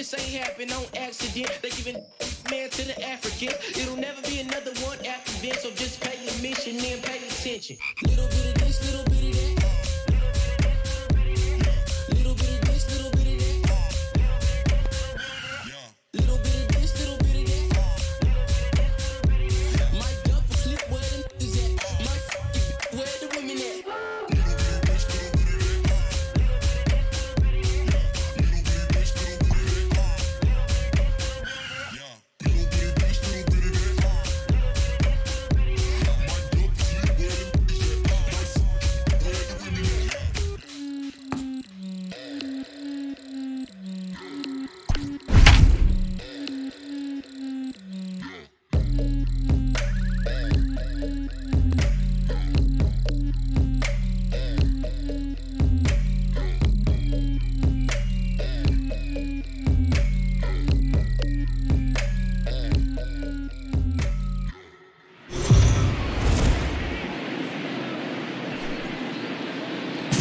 this ain't happen on accident. They giving man to the African. It'll never be another one after this, so just pay admission and pay attention. Little bit of this, little bit of that. Little bit of this, little bit of that. Little bit of this, little bit of that. Might dump a clip where the niggas at. Might f*** where the women at.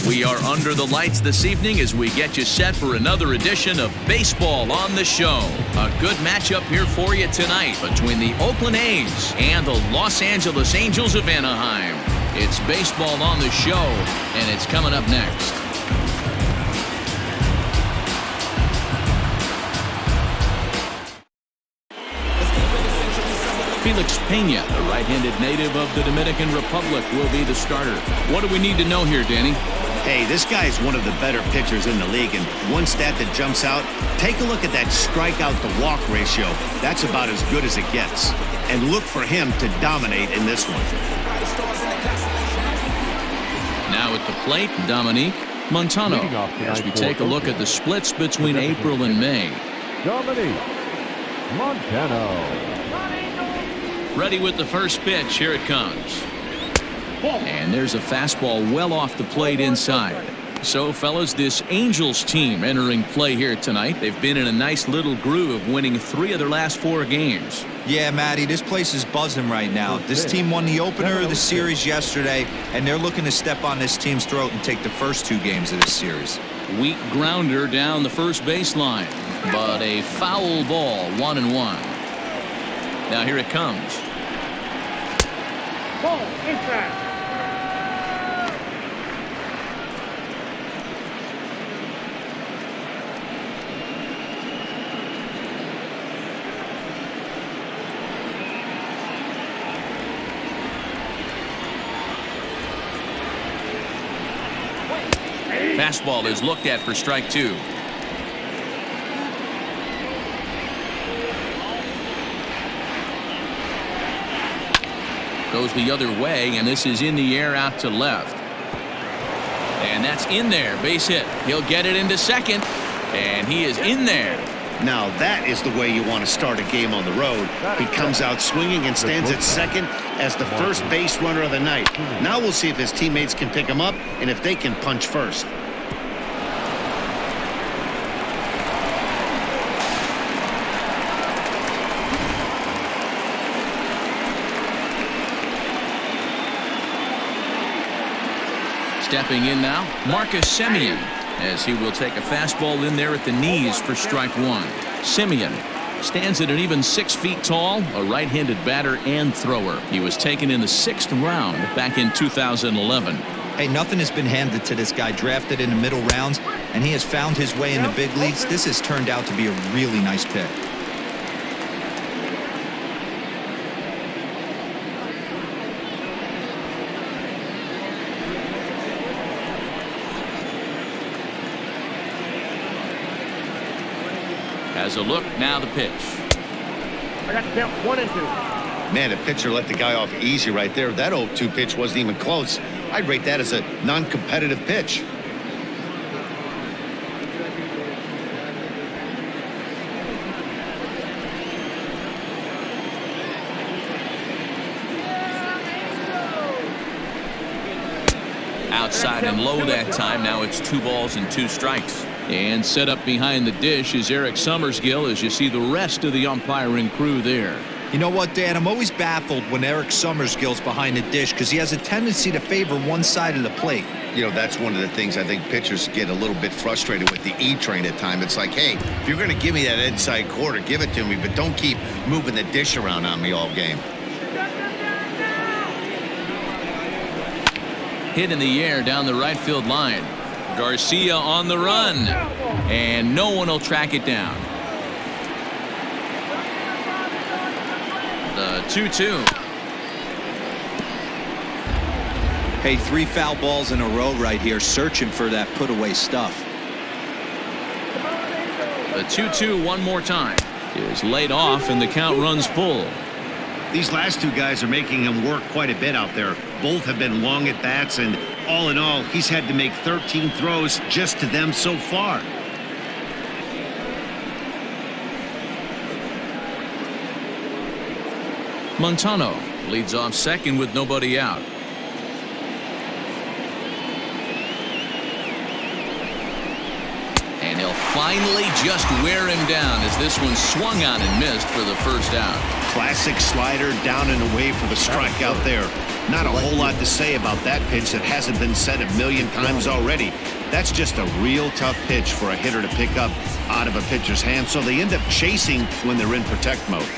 We are under the lights this evening as we get you set for another edition of Baseball on the Show. A good matchup here for you tonight between the Oakland A's and the Los Angeles Angels of Anaheim. It's Baseball on the Show, and it's coming up next. Felix Pena, the right-handed native of the Dominican Republic, will be the starter. What do we need to know here, Danny? Hey, this guy is one of the better pitchers in the league, and one stat that jumps out, take a look at that strikeout-to-walk ratio. That's about as good as it gets. And look for him to dominate in this one. Now at the plate, Dominique Montano, as we take a look at the splits between April and May. Dominique Montano. Ready with the first pitch. Here it comes. And there's a fastball well off the plate inside. So, fellas, this Angels team entering play here tonight. They've been in a nice little groove, winning 3 of their last 4 games. Yeah, Matty, this place is buzzing right now. This team won the opener of the series yesterday, and they're looking to step on this team's throat and take the first 2 games of this series. Weak grounder down the first baseline, but a foul ball, 1-1. Now here it comes. Ball inside. Fastball is looked at for strike 2. Goes the other way, and this is in the air out to left. And that's in there. Base hit. He'll get it into second, and he is in there. Now that is the way you want to start a game on the road. He comes out swinging and stands at second as the first base runner of the night. Now we'll see if his teammates can pick him up and if they can punch first. Stepping in now, Marcus Semien, as he will take a fastball in there at the knees for strike 1. Semien stands at an even 6 feet tall, a right-handed batter and thrower. He was taken in the 6th round back in 2011. Hey, nothing has been handed to this guy. Drafted in the middle rounds, and he has found his way in the big leagues. This has turned out to be a really nice pick. As a look, now the pitch. I got count 1 and 2. Man, the pitcher let the guy off easy right there. That 0-2 pitch wasn't even close. I'd rate that as a non-competitive pitch. Outside and low that time. Now it's 2 balls and 2 strikes. And set up behind the dish is Eric Summersgill as you see the rest of the umpiring crew there. You know what, Dan? I'm always baffled when Eric Summers goes behind the dish because he has a tendency to favor one side of the plate. You know, that's one of the things I think pitchers get a little bit frustrated with the E-train at times. It's like, hey, if you're going to give me that inside quarter, give it to me, but don't keep moving the dish around on me all game. Hit in the air down the right field line. Garcia on the run, and no one will track it down. The 2-2. Hey, 3 foul balls in a row right here, searching for that put-away stuff. The 2-2 one more time is laid off, and the count runs full. These last 2 guys are making him work quite a bit out there. Both have been long at bats, and all in all, he's had to make 13 throws just to them so far. Montano leads off second with nobody out. And he'll finally just wear him down as this one swung on and missed for the first out. Classic slider down and away for the strikeout there. Not a whole lot to say about that pitch that hasn't been said a million times already. That's just a real tough pitch for a hitter to pick up out of a pitcher's hand, so they end up chasing when they're in protect mode.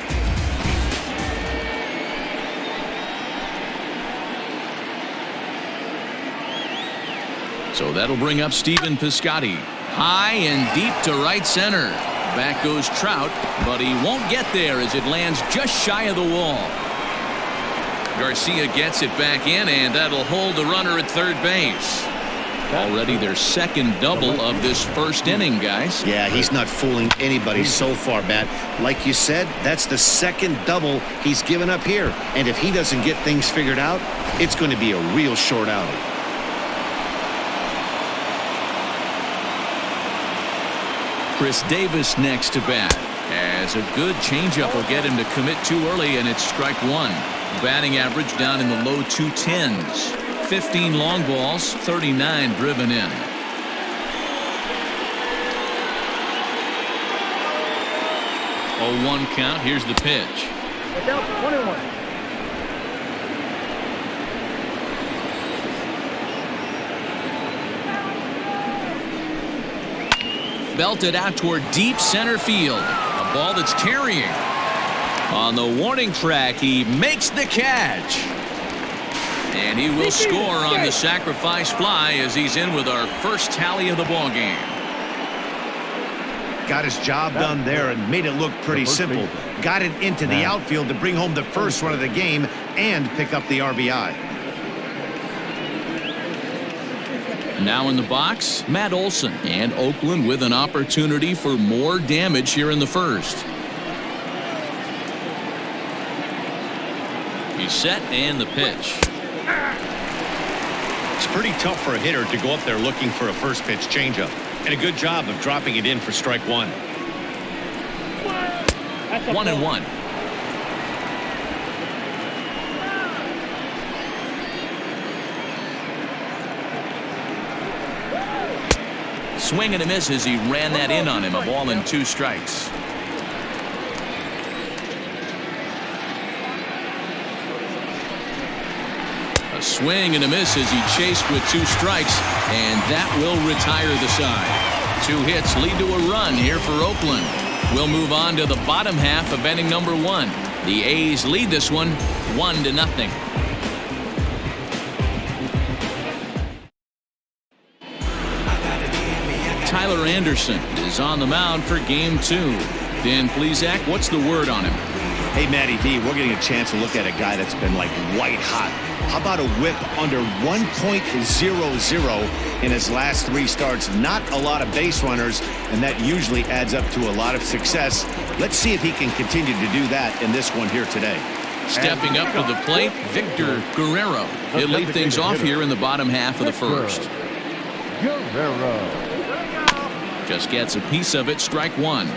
So that'll bring up Stephen Piscotty. High and deep to right center. Back goes Trout, but he won't get there as it lands just shy of the wall. Garcia gets it back in, and that'll hold the runner at third base. Already their second double of this first inning, guys. Yeah, he's not fooling anybody so far, Matt. Like you said, that's the second double he's given up here. And if he doesn't get things figured out, it's going to be a real short outing. Chris Davis next to bat, as a good changeup will get him to commit too early, and it's strike one. Batting average down in the low 210s. 15 long balls, 39 driven in. 0-1 count. Here's the pitch. Down 21. Belted out toward deep center field. A ball that's carrying. On the warning track, he makes the catch. And he will score on the sacrifice fly as he's in with our first tally of the ball game. Got his job done there and made it look pretty simple. Got it into the outfield to bring home the first run of the game and pick up the RBI. Now in the box, Matt Olson, and Oakland with an opportunity for more damage here in the first. He's set, and the pitch. It's pretty tough for a hitter to go up there looking for a first pitch changeup, and a good job of dropping it in for strike one. 1-1. Swing and a miss as he ran that in on him. A ball and 2 strikes. A swing and a miss as he chased with 2 strikes, and that will retire the side. 2 hits lead to a run here for Oakland. We'll move on to the bottom half of inning number 1. The A's lead this one 1-0. Tyler Anderson is on the mound for game 2. Dan Plesac, what's the word on him? Hey, Matty D, we're getting a chance to look at a guy that's been like white hot. How about a whip under 1.00 in his last 3 starts? Not a lot of base runners, and that usually adds up to a lot of success. Let's see if he can continue to do that in this one here today. Stepping up to the plate, Victor Guerrero. He'll lead things off here in the bottom half of the first. Guerrero. Just gets a piece of it, strike 1.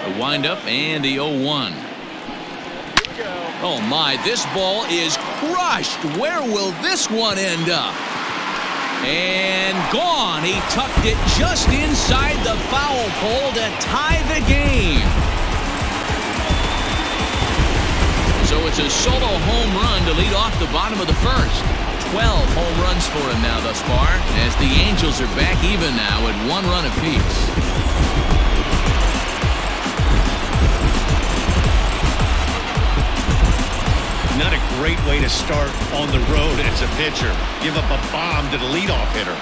A windup and the 0-1. Oh my, this ball is crushed. Where will this one end up? And gone. He tucked it just inside the foul pole to tie the game. So it's a solo home run to lead off the bottom of the first. 12 home runs for him now thus far, as the Angels are back even now at 1 run apiece. Not a great way to start on the road as a pitcher. Give up a bomb to the leadoff hitter.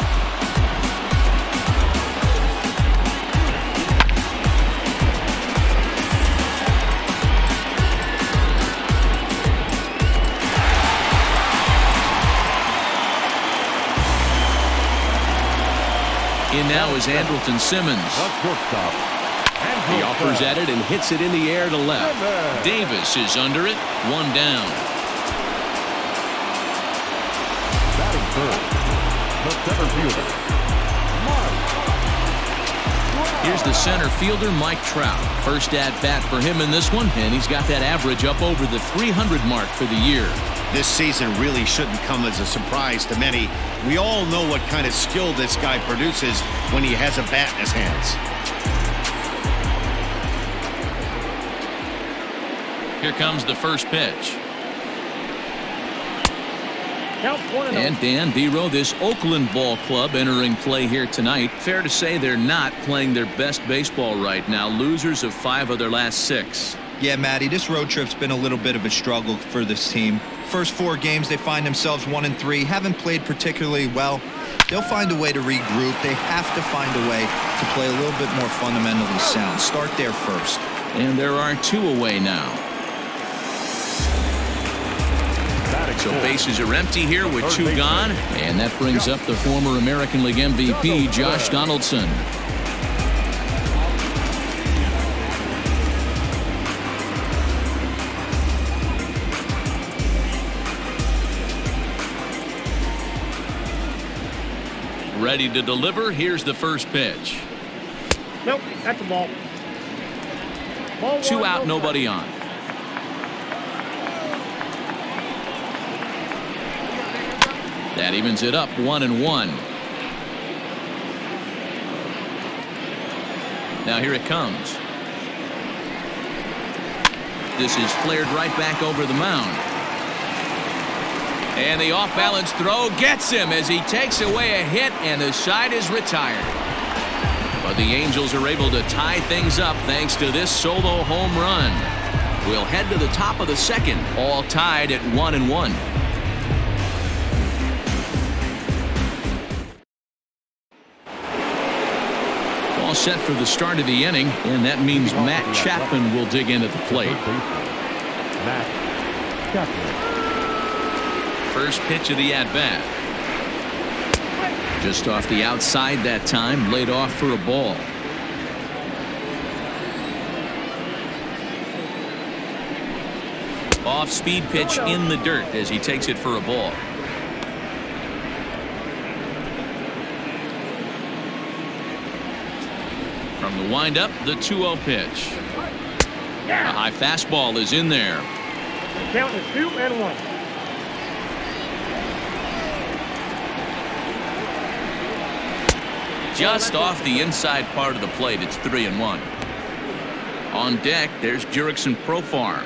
In now is Andrelton Simmons. He offers at it and hits it in the air to left. Davis is under it. 1 down. Batting third, the center fielder, Here's the center fielder, Mike Trout. First at bat for him in this one, and he's got that average up over the 300 mark for the year. This season really shouldn't come as a surprise to many. We all know what kind of skill this guy produces when he has a bat in his hands. Here comes the first pitch. Count 1-0. And Dan Dero, this Oakland ball club entering play here tonight. Fair to say they're not playing their best baseball right now. Losers of 5 of their last 6. Yeah, Matty, this road trip's been a little bit of a struggle for this team. First 4 games, they find themselves 1-3. Haven't played particularly well. They'll find a way to regroup. They have to find a way to play a little bit more fundamentally sound. Start there first. And there are 2 away now. So bases are empty here with 2 gone. And that brings up the former American League MVP, Josh Donaldson. Ready to deliver. Here's the first pitch. Nope, that's a ball. Ball 2 one, out, no nobody on. That evens it up 1-1. Now here it comes. This is flared right back over the mound. And the off-balance throw gets him as he takes away a hit, and the side is retired. But the Angels are able to tie things up thanks to this solo home run. We'll head to the top of the second, all tied at 1-1. All set for the start of the inning, and that means Matt Chapman will dig in at the plate. Matt Chapman. First pitch of the at-bat. Just off the outside that time, laid off for a ball. Off-speed pitch in the dirt as he takes it for a ball. From the windup, the 2-0 pitch. A high fastball is in there. Count is 2-1. Just off the inside part of the plate, it's 3-1. On deck, there's Jurickson Profar.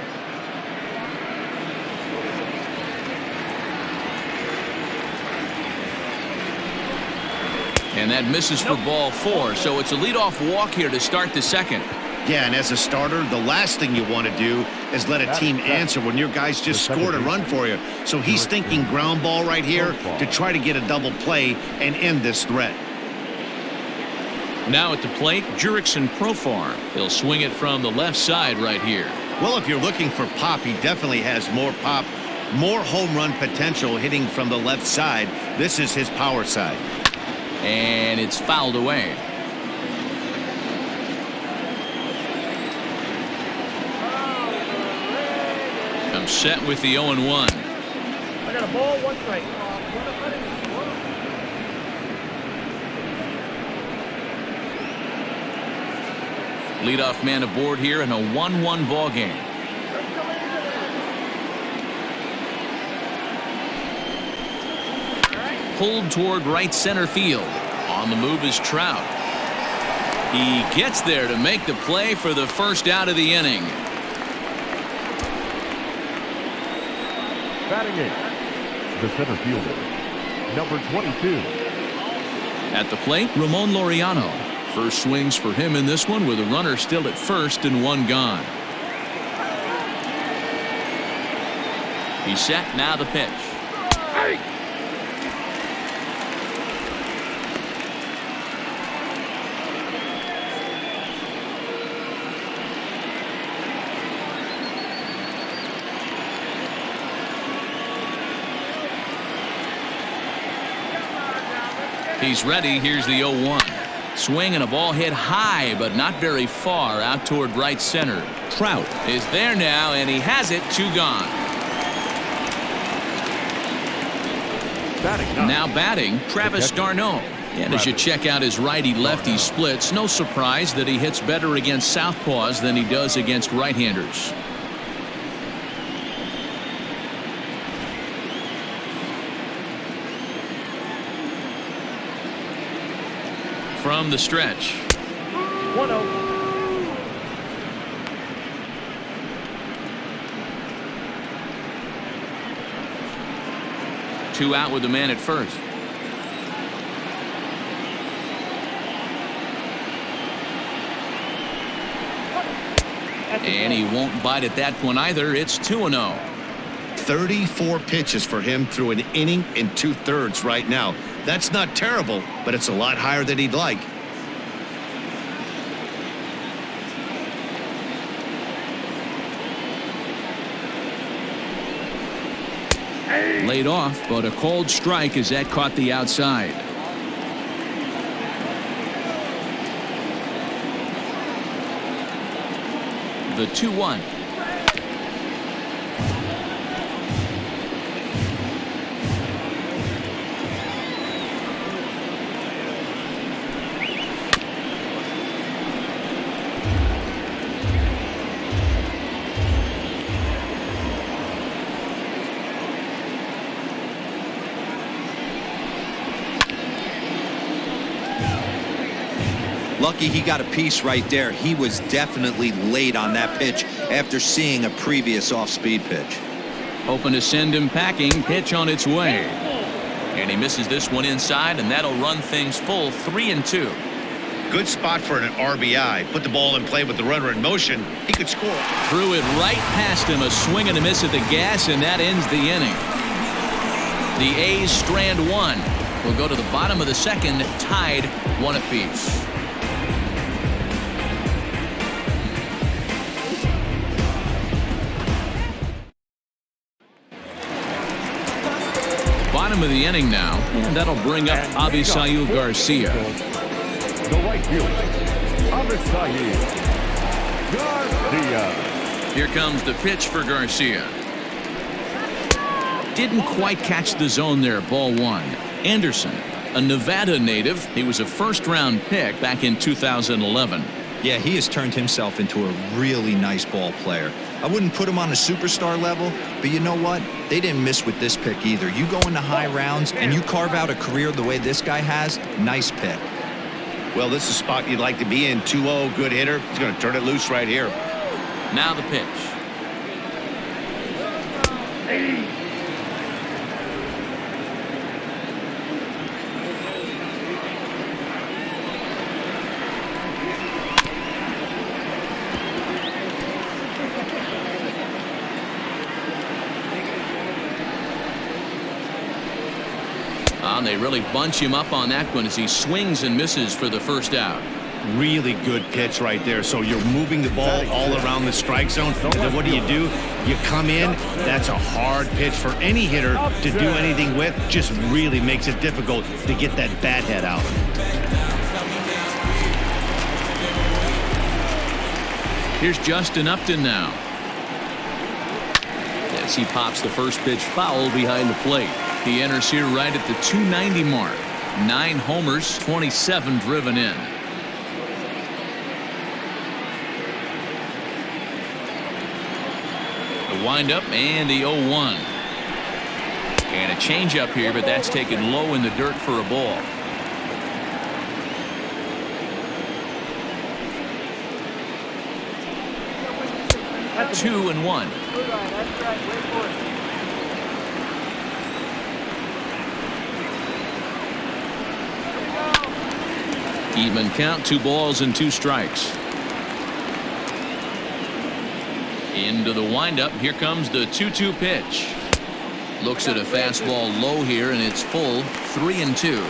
And that misses for ball 4, so it's a leadoff walk here to start the second. Yeah, and as a starter, the last thing you want to do is let a team answer when your guys just scored a run for you. So he's thinking ground ball right here to try to get a double play and end this threat. Now at the plate, Jurickson Profar. He'll swing it from the left side right here. Well, if you're looking for pop, he definitely has more pop, more home run potential hitting from the left side. This is his power side. And it's fouled away. Comes set with the 0-1. I got a ball, 1 strike. Leadoff man aboard here in a 1-1 ball game. pulled toward right center field. On the move is Trout. He gets there to make the play for the first out of the inning. Batting in, the center fielder, number 22. At the plate, Ramon Laureano. First swings for him in this one with a runner still at first and one gone. He's set, now the pitch. Hey! He's ready. Here's the 0-1. Swing and a ball hit high, but not very far out toward right center. Trout is there now, and he has it. 2 gone. Now batting, Travis d'Arnaud. And as you check out his righty-lefty splits, no surprise that he hits better against southpaws than he does against right-handers. From the stretch. 1-0. Two out with the man at first. And he won't bite at that one either. It's 2-0. 34 pitches for him through an inning and 2/3 right now. That's not terrible, but it's a lot higher than he'd like. Laid off, but a cold strike as that caught the outside. The 2-1. Lucky he got a piece right there. He was definitely late on that pitch after seeing a previous off-speed pitch. Hoping to send him packing. Pitch on its way. And he misses this one inside, and that'll run things full 3-2. Good spot for an RBI. Put the ball in play with the runner in motion. He could score. Threw it right past him. A swing and a miss at the gas, and that ends the inning. The A's strand one. We'll go to the bottom of the second, tied 1 apiece. Bottom of the inning now, and that'll bring up Avisail Garcia. The right fielder, Avisail Garcia. Here comes the pitch for Garcia. Didn't quite catch the zone there. Ball 1. Anderson, a Nevada native. He was a first-round pick back in 2011. Yeah, he has turned himself into a really nice ball player. I wouldn't put him on a superstar level, but you know what? They didn't miss with this pick either. You go into high rounds and you carve out a career the way this guy has, nice pick. Well, this is a spot you'd like to be in. 2-0, good hitter. He's going to turn it loose right here. Now the pitch. And they really bunch him up on that one as he swings and misses for the first out. Really good pitch right there. So you're moving the ball all around the strike zone. And then what do? You come in. That's a hard pitch for any hitter to do anything with. Just really makes it difficult to get that bat head out. Here's Justin Upton now. As he pops the first pitch foul behind the plate. He enters here right at the 290 mark. 9 homers, 27 driven in. The windup and the 0-1. And a changeup here, but that's taken low in the dirt for a ball. That's 2-1. Even count, 2 balls and 2 strikes. Into the windup. Here comes the 2-2 pitch. Looks at a fastball low here, and it's full. 3-2.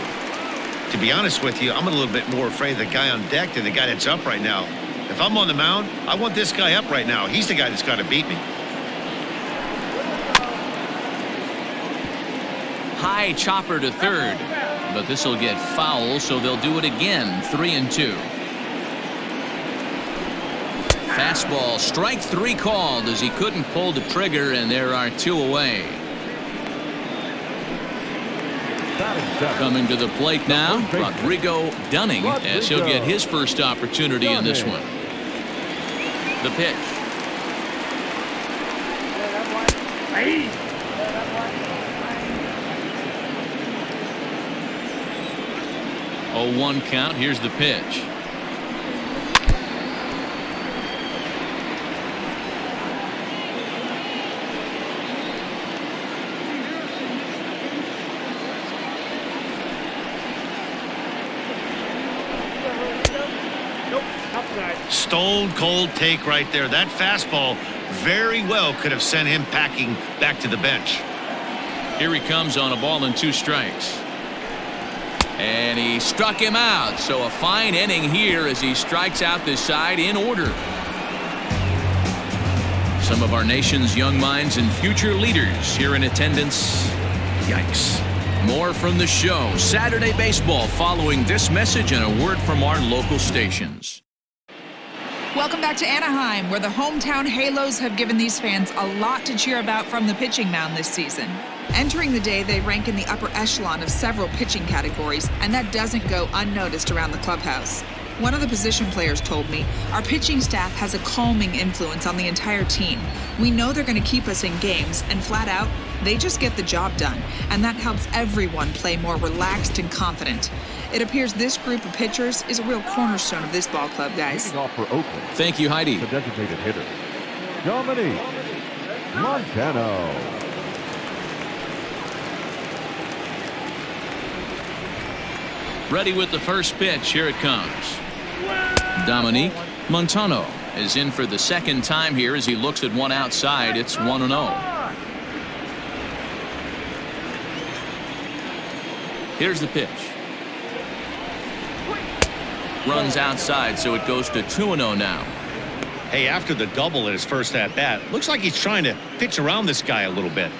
To be honest with you, I'm a little bit more afraid of the guy on deck than the guy that's up right now. If I'm on the mound, I want this guy up right now. He's the guy that's got to beat me. High chopper to third, but this will get foul, so they'll do it again. 3-2. Fastball, strike 3 called as he couldn't pull the trigger, and there are 2 away. Coming to the plate now, Rodrigo Dunning, as he'll get his first opportunity in this one. The pitch. Oh, 1 count. Here's the pitch. Stone cold take right there. That fastball very well could have sent him packing back to the bench. Here he comes on a ball and 2 strikes. And he struck him out. So a fine inning here as he strikes out this side in order. Some of our nation's young minds and future leaders here in attendance. Yikes. More from the show. Saturday Baseball following this message and a word from our local stations. Welcome back to Anaheim, where the hometown Halos have given these fans a lot to cheer about from the pitching mound this season. Entering the day, they rank in the upper echelon of several pitching categories, and that doesn't go unnoticed around the clubhouse. One of the position players told me, our pitching staff has a calming influence on the entire team. We know they're going to keep us in games, and flat out, they just get the job done, and that helps everyone play more relaxed and confident. It appears this group of pitchers is a real cornerstone of this ball club, guys. Leading off for Oakland. Thank you, Heidi. The designated hitter, Dominique Montano. Ready with the first pitch. Here it comes. Dominique Montano is in for the second time here as he looks at one outside. It's 1-0. Here's the pitch. Runs outside, so it goes to 2-0 now. Hey, after the double in his first at-bat, looks like he's trying to pitch around this guy a little bit.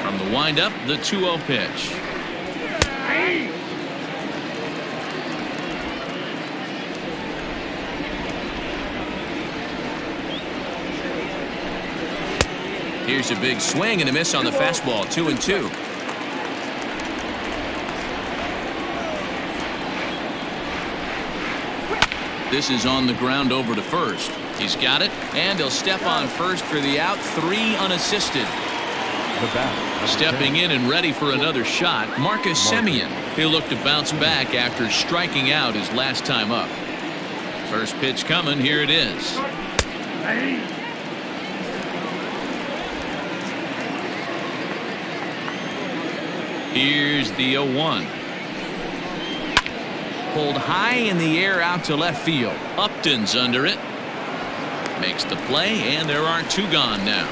From the windup, the 2-0 pitch. Here's a big swing and a miss on the fastball. 2-2. This is on the ground over to first. He's got it, and he'll step on first for the out. 3 unassisted. Stepping in and ready for another shot, Marcus Semien. He'll look to bounce back after striking out his last time up. First pitch coming. Here it is. Here's the 0-1. Pulled high in the air out to left field. Upton's under it. Makes the play, and there are 2 gone now.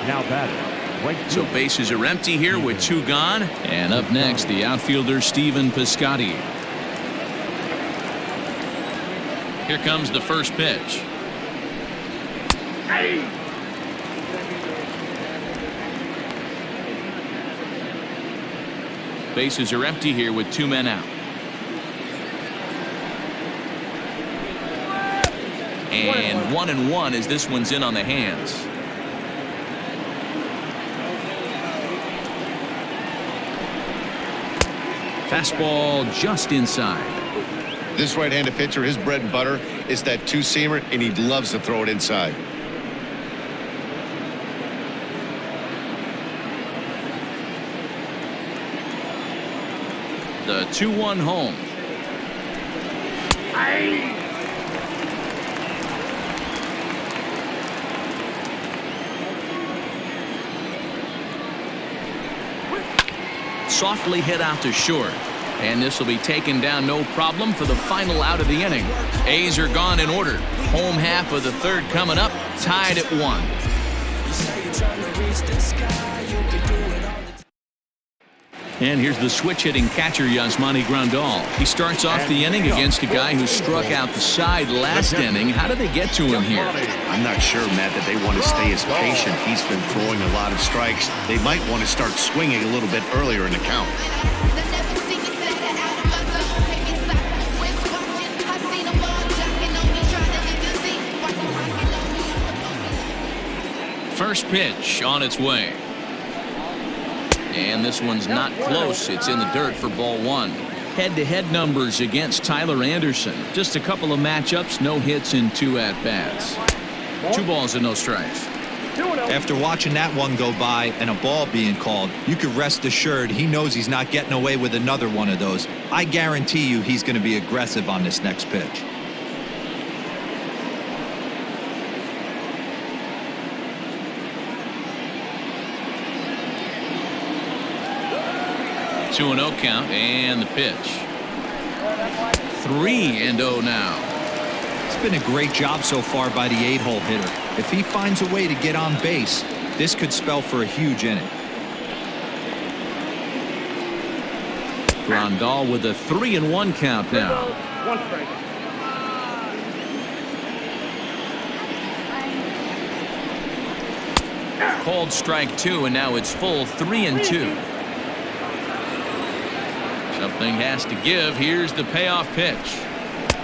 Now batting. So bases are empty here with 2 gone. And up next, the outfielder Stephen Piscotty. Here comes the first pitch. Bases are empty here with 2 men out. And 1-1 as this one's in on the hands. Fastball just inside. This right-handed pitcher, his bread and butter is that two-seamer, and he loves to throw it inside. The 2-1 home. Softly hit out to short. And this will be taken down no problem for the final out of the inning. A's are gone in order. Home half of the third coming up, tied at 1. And here's the switch-hitting catcher, Yasmani Grandal. He starts off the inning against a guy who struck out the side last inning. How did they get to him here? I'm not sure, Matt, that they want to stay as patient. He's been throwing a lot of strikes. They might want to start swinging a little bit earlier in the count. First pitch on its way. And this one's not close. It's in the dirt for ball 1. Head-to-head numbers against Tyler Anderson. Just a couple of matchups, no hits in 2 at-bats. 2 balls and no strikes. After watching that one go by and a ball being called, you could rest assured he knows he's not getting away with another one of those. I guarantee you he's going to be aggressive on this next pitch. Two and 0 count, and the pitch. 3-0 now. It's been a great job so far by the 8-hole hitter. If he finds a way to get on base, this could spell for a huge inning. Grandal with a 3-1 count now. 1 strike. Called strike 2, and now it's full 3-2. Something has to give. Here's the payoff pitch.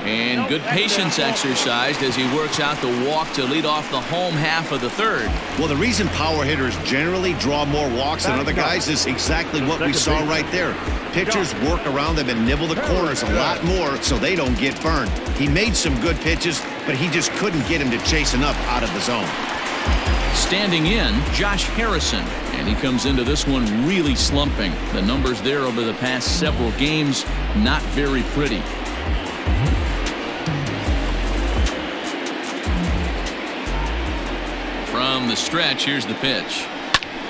And good patience exercised as he works out the walk to lead off the home half of the third. Well, the reason power hitters generally draw more walks than other guys is exactly what we saw right there. Pitchers work around them and nibble the corners a lot more so they don't get burned. He made some good pitches, but he just couldn't get him to chase enough out of the zone. Standing in, Josh Harrison. And he comes into this one really slumping. The numbers there over the past several games, not very pretty. From the stretch, here's the pitch.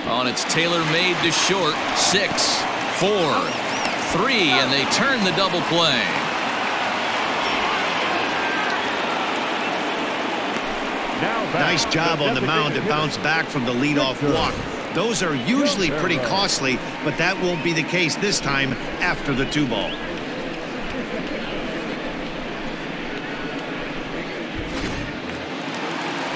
On it's tailor-made to short. 6, 4, 3, and they turn the double play. Nice job on the mound to bounce back from the leadoff walk. Those are usually pretty costly, but that won't be the case this time after the 2-ball.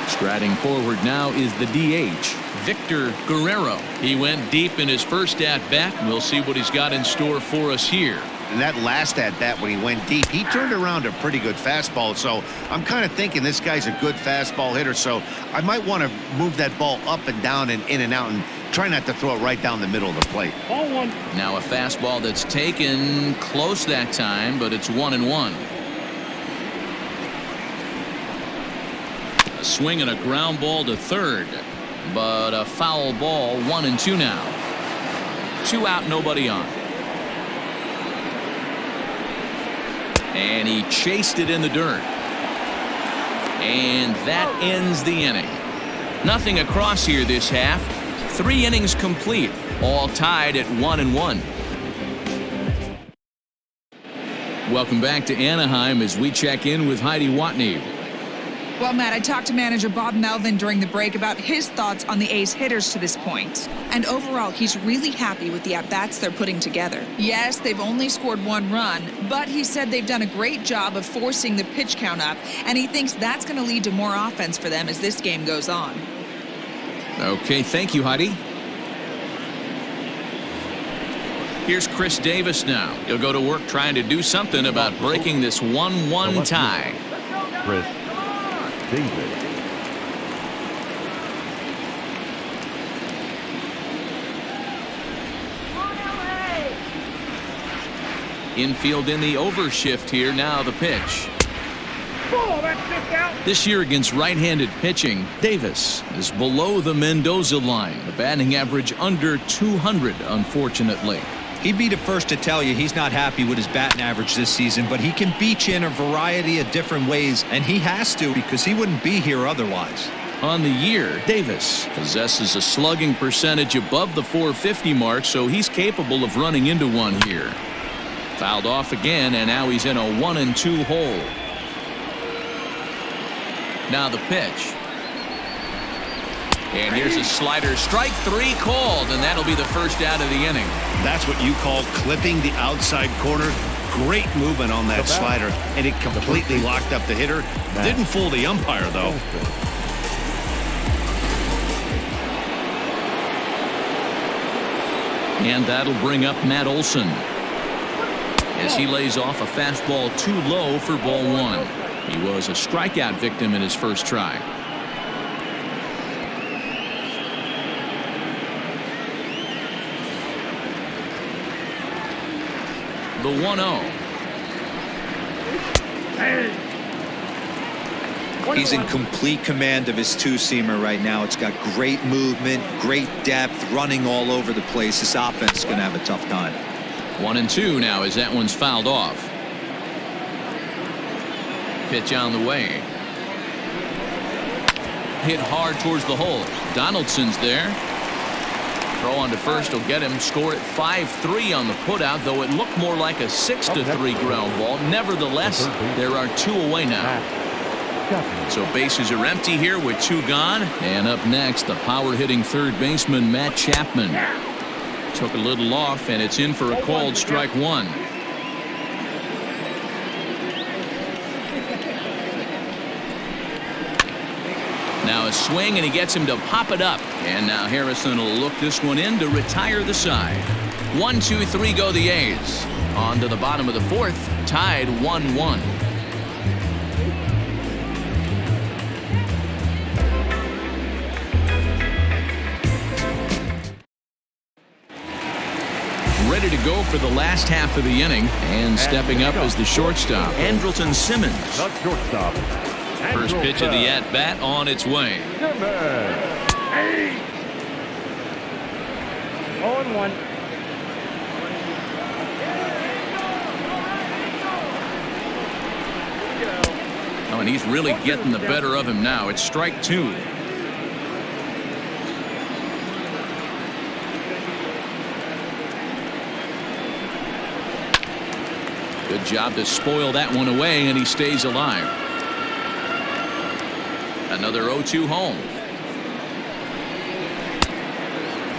Striding forward now is the DH, Victor Guerrero. He went deep in his first at-bat. We'll see what he's got in store for us here. And that last at-bat when he went deep, he turned around a pretty good fastball. So I'm kind of thinking this guy's a good fastball hitter. So I might want to move that ball up and down and in and out and try not to throw it right down the middle of the plate. Ball 1. Now a fastball that's taken close that time, but it's 1-1. A swing and a ground ball to third, but a foul ball. 1-2 now. 2 out, nobody on. And he chased it in the dirt. And that ends the inning. Nothing across here this half. 3 innings complete, all tied at 1-1. Welcome back to Anaheim as we check in with Heidi Watney. Well, Matt, I talked to manager Bob Melvin during the break about his thoughts on the A's hitters to this point. And overall, he's really happy with the at-bats they're putting together. Yes, they've only scored 1 run, but he said they've done a great job of forcing the pitch count up, and he thinks that's going to lead to more offense for them as this game goes on. Okay, thank you, Heidi. Here's Chris Davis now. He'll go to work trying to do something about breaking this 1-1 tie. Chris Davis. Infield in the overshift here. Now the pitch. This year against right-handed pitching, Davis is below the Mendoza line. The batting average under 200, unfortunately. He'd be the first to tell you he's not happy with his batting average this season, but he can beat you in a variety of different ways, and he has to because he wouldn't be here otherwise. On the year, Davis possesses a slugging percentage above the 450 mark, so he's capable of running into one here. Fouled off again, and now he's in a 1-2 hole. Now the pitch. And here's a slider. Strike 3 called, and that'll be the first out of the inning. That's what you call clipping the outside corner. Great movement on that slider, and it completely locked up the hitter. Didn't fool the umpire, though. And that'll bring up Matt Olson as he lays off a fastball too low for ball 1. He was a strikeout victim in his first try. The 1-0. He's in complete command of his two-seamer right now. It's got great movement, great depth, running all over the place. This offense is going to have a tough time. 1-2 now as that one's fouled off. Pitch on the way. Hit hard towards the hole. Donaldson's there. Throw on to first will get him. Score at 5-3 on the putout, though it looked more like a 6-3 ground ball. Nevertheless, there are 2 away now. So bases are empty here with 2 gone. And up next, the power-hitting third baseman Matt Chapman. Took a little off, and it's in for a called strike 1. Now a swing, and he gets him to pop it up. And now Harrison will look this one in to retire the side. 1-2-3 go the A's. On to the bottom of the 4th, tied 1-1. Ready to go for the last half of the inning, and stepping up as the shortstop, Andrelton Simmons. The shortstop. First pitch of the at-bat on its way. 0-1. Oh, and he's really getting the better of him now. It's strike 2. Good job to spoil that one away, and he stays alive. Another 0-2 home.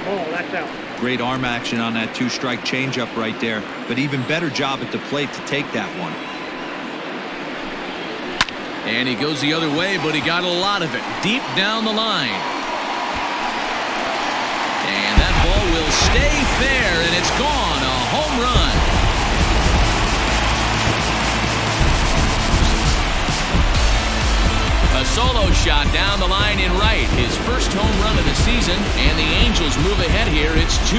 Oh, that's out. Great arm action on that 2-strike changeup right there, but even better job at the plate to take that one. And he goes the other way, but he got a lot of it deep down the line. And that ball will stay fair, and it's gone. A home run. A solo shot down the line in right. His first home run of the season, and the Angels move ahead here. It's 2-1.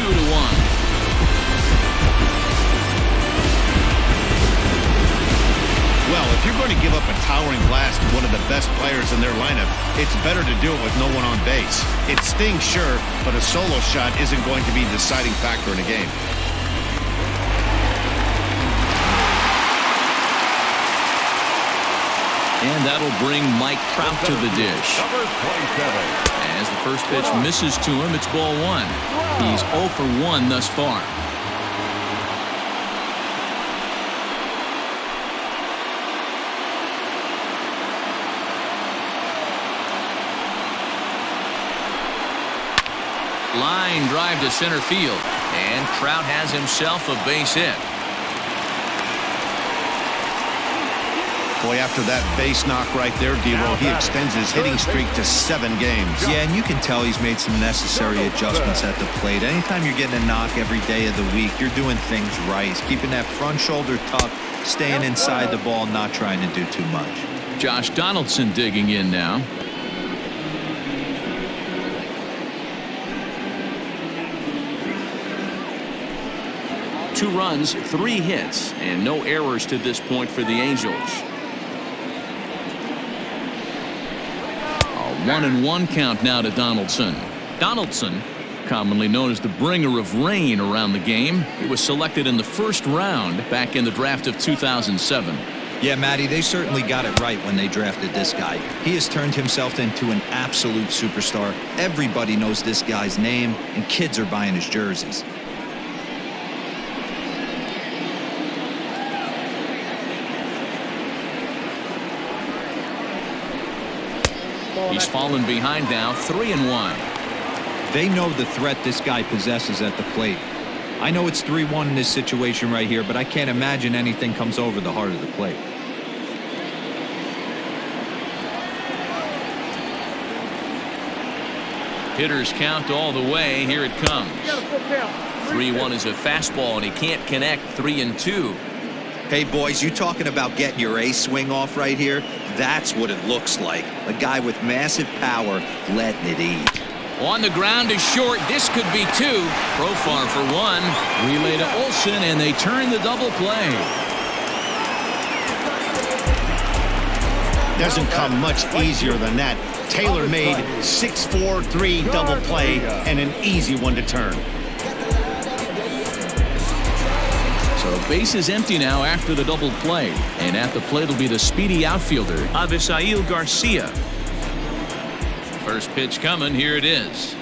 Well, if you're going to give up a towering blast to one of the best players in their lineup, it's better to do it with no one on base. It stings, sure, but a solo shot isn't going to be the deciding factor in a game. And that'll bring Mike Trout to the dish. Number 27. As the first pitch misses to him, it's ball 1. He's 0 for 1 thus far. Line drive to center field, and Trout has himself a base hit. Boy, after that base knock right there, D-Roll, he extends his hitting streak to 7 games. Yeah, and you can tell he's made some necessary adjustments at the plate. Anytime you're getting a knock every day of the week, you're doing things right. He's keeping that front shoulder tucked, staying inside the ball, not trying to do too much. Josh Donaldson digging in now. 2 runs, 3 hits, and no errors to this point for the Angels. A 1-1 count now to Donaldson. Donaldson, commonly known as the bringer of rain around the game. He was selected in the first round back in the draft of 2007. Yeah, Matty, they certainly got it right when they drafted this guy. He has turned himself into an absolute superstar. Everybody knows this guy's name, and kids are buying his jerseys. He's fallen behind now, 3-1. They know the threat this guy possesses at the plate. I know it's 3-1 in this situation right here, but I can't imagine anything comes over the heart of the plate. Hitters count all the way. Here it comes. 3-1 is a fastball, and he can't connect. 3-2. Hey, boys, you talking about getting your A swing off right here? That's what it looks like. A guy with massive power letting it eat. On the ground is short. This could be 2. Profar for 1. Relay to Olsen, and they turn the double play. Doesn't come much easier than that. Taylor made 6-4-3 double play and an easy one to turn. So base is empty now after the double play. And at the plate will be the speedy outfielder, Avisail Garcia. First pitch coming. Here it is.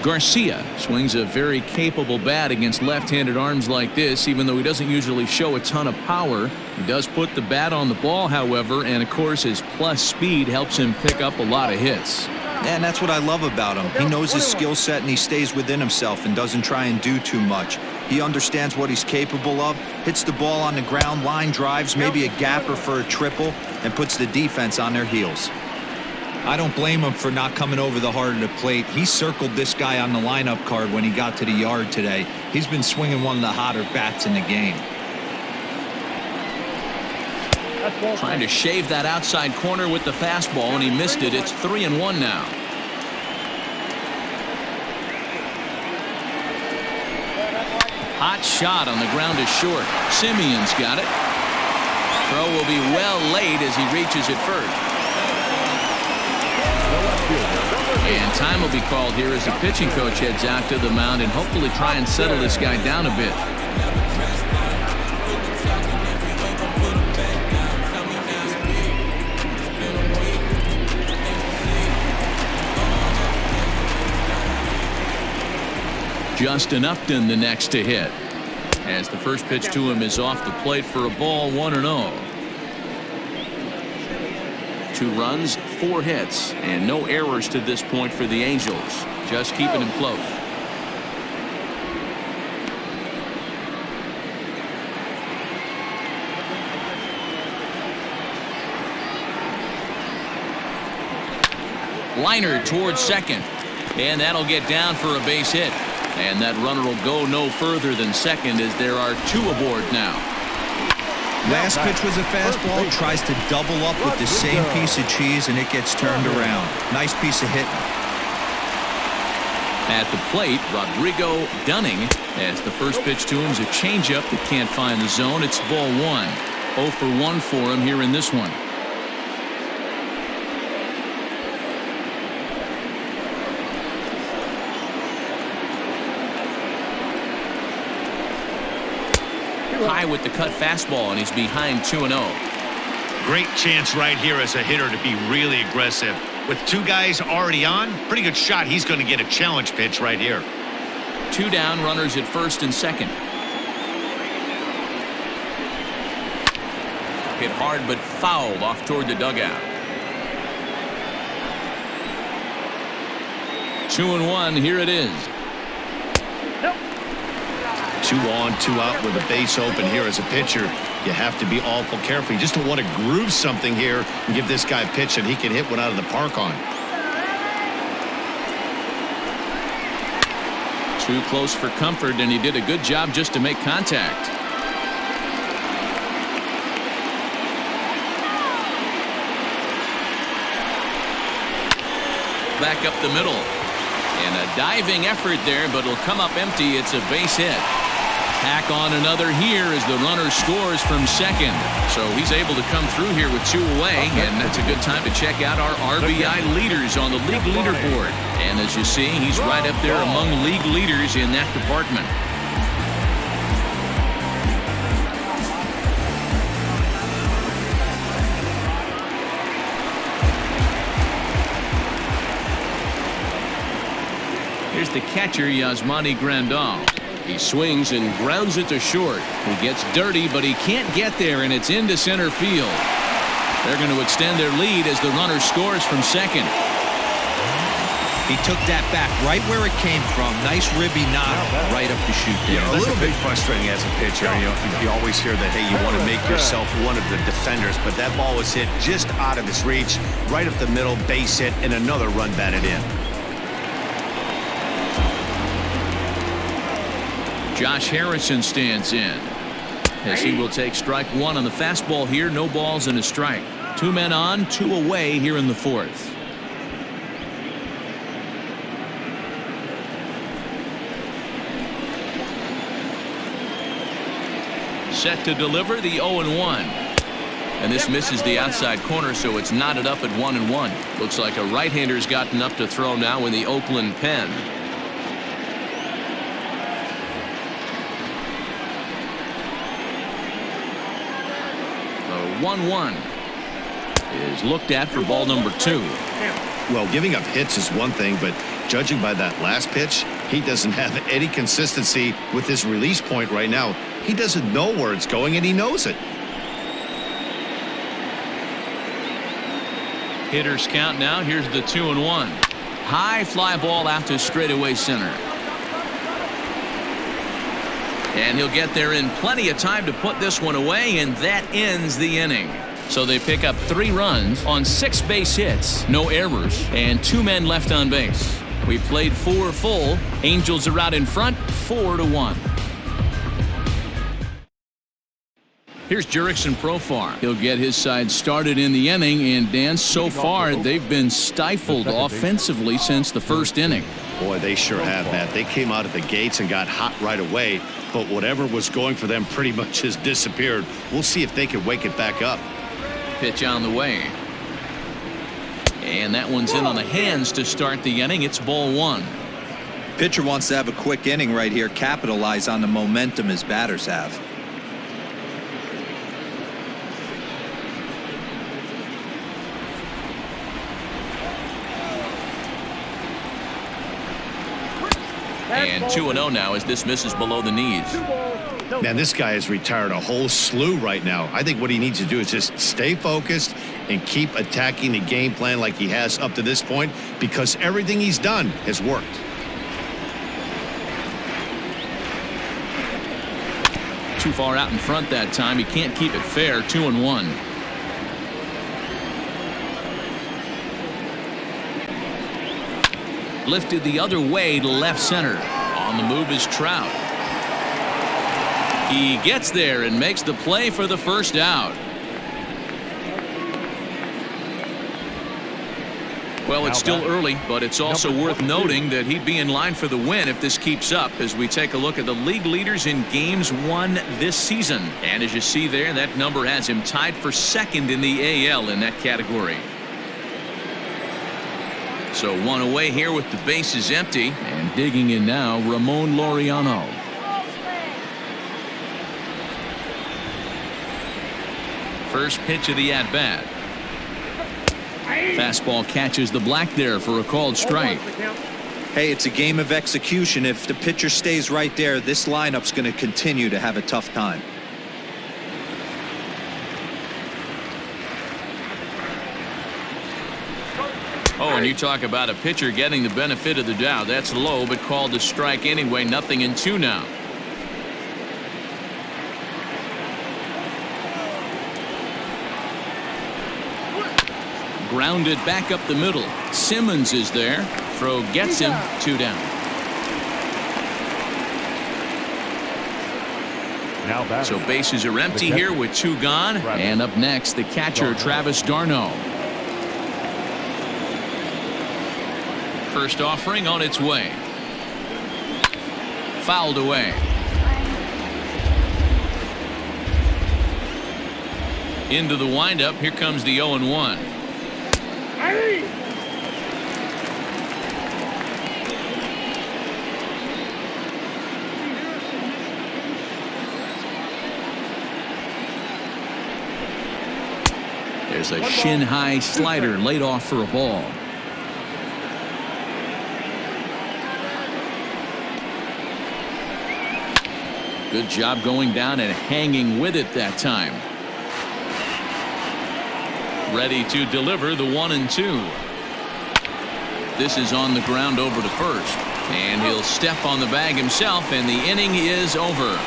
Garcia swings a very capable bat against left-handed arms like this. Even though he doesn't usually show a ton of power, he does put the bat on the ball, however, and of course his plus speed helps him pick up a lot of hits. And that's what I love about him. He knows his skill set and he stays within himself and doesn't try and do too much. He understands what he's capable of, hits the ball on the ground, line drives, maybe a gapper for a triple, and puts the defense on their heels. I don't blame him for not coming over the heart of the plate. He circled this guy on the lineup card when he got to the yard today. He's been swinging one of the hotter bats in the game. Trying to shave that outside corner with the fastball, and he missed it. It's 3-1 now. Hot shot on the ground is short. Simeon's got it. Throw will be well late as he reaches it first. And time will be called here as the pitching coach heads out to the mound and hopefully try and settle this guy down a bit. Justin Upton the next to hit, as the first pitch to him is off the plate for a ball. 1-0. 2 runs, 4 hits, and no errors to this point for the Angels. Just keeping him close. Liner towards second, and that'll get down for a base hit. And that runner will go no further than second as there are 2 aboard now. Last pitch was a fastball, tries to double up with the same piece of cheese, and it gets turned around. Nice piece of hitting. At the plate, Rodrigo Dunning, as the first pitch to him is a changeup that can't find the zone. It's ball 1. 0 for 1 for him here in this one. High with the cut fastball, and he's behind 2-0. Great chance right here as a hitter to be really aggressive. With 2 guys already on, pretty good shot. He's going to get a challenge pitch right here. 2 down, runners at first and second. Hit hard but fouled off toward the dugout. 2-1, here it is. 2 on, 2 out with a base open here as a pitcher. You have to be awful careful. You just don't want to groove something here and give this guy a pitch and he can hit one out of the park on. Too close for comfort, and he did a good job just to make contact. Back up the middle. And a A diving effort there, but it'll come up empty. It's a base hit. Tack on another here as the runner scores from second. So he's able to come through here with 2 away, and that's a good time to check out our RBI leaders on the league leaderboard. And as you see, he's right up there among league leaders in that department. Here's the catcher, Yasmani Grandal. He swings and grounds it to short. He gets dirty, but he can't get there, and it's into center field. They're going to extend their lead as the runner scores from second. He took that back right where it came from. Nice ribby knock right up the chute there. A little bit frustrating as a pitcher. You always hear that, hey, you want to make yourself one of the defenders, but that ball was hit just out of his reach, right up the middle, base hit, and another run batted in. Josh Harrison stands in as he will take strike 1 on the fastball here. No balls and a strike. 2 men on, 2 away here in the 4th. Set to deliver the 0-1. And this misses the outside corner, so it's knotted up at 1-1. Looks like a right-hander's gotten up to throw now in the Oakland pen. 1-1 is looked at for ball number 2. Well, giving up hits is one thing, but judging by that last pitch, he doesn't have any consistency with his release point right now. He doesn't know where it's going, and he knows it. Hitters count now. Here's the 2-1. High fly ball out to straightaway center. And he'll get there in plenty of time to put this one away, and that ends the inning. So they pick up 3 runs on 6 base hits, no errors, and 2 men left on base. We played 4 full. Angels are out in front, 4-1. Here's Jurickson Profar. He'll get his side started in the inning, and Dan, so far they've been stifled offensively since the first inning. Boy, they sure have, Matt. They came out of the gates and got hot right away, but whatever was going for them pretty much has disappeared. We'll see if they can wake it back up. Pitch on the way. And that one's in on the hands to start the inning. It's ball 1. Pitcher wants to have a quick inning right here, capitalize on the momentum his batters have. And 2-0 now as this misses below the knees. Man, this guy has retired a whole slew right now. I think what he needs to do is just stay focused and keep attacking the game plan like he has up to this point, because everything he's done has worked. Too far out in front that time. He can't keep it fair. 2-1. Lifted the other way to left center. On the move is Trout. He gets there and makes the play for the first out. Well, it's still early, but it's also worth noting that he'd be in line for the win if this keeps up, as we take a look at the league leaders in games won this season. And as you see there, that number has him tied for second in the AL in that category. So 1 away here with the bases empty. And digging in now, Ramon Laureano. First pitch of the at-bat. Fastball catches the black there for a called strike. Hey, it's a game of execution. If the pitcher stays right there, this lineup's going to continue to have a tough time. Oh, and you talk about a pitcher getting the benefit of the doubt. That's low, but called a strike anyway. 0-2 now. Grounded back up the middle. Simmons is there. Throw gets him. 2 down. So bases are empty here with 2 gone. And up next, the catcher, Travis d'Arnaud. First offering on its way. Fouled away. Into the windup. Here comes the 0-1. There's a shin-high slider laid off for a ball. Good job going down and hanging with it that time. Ready to deliver the 1-2. This is on the ground over to first. And he'll step on the bag himself, and the inning is over.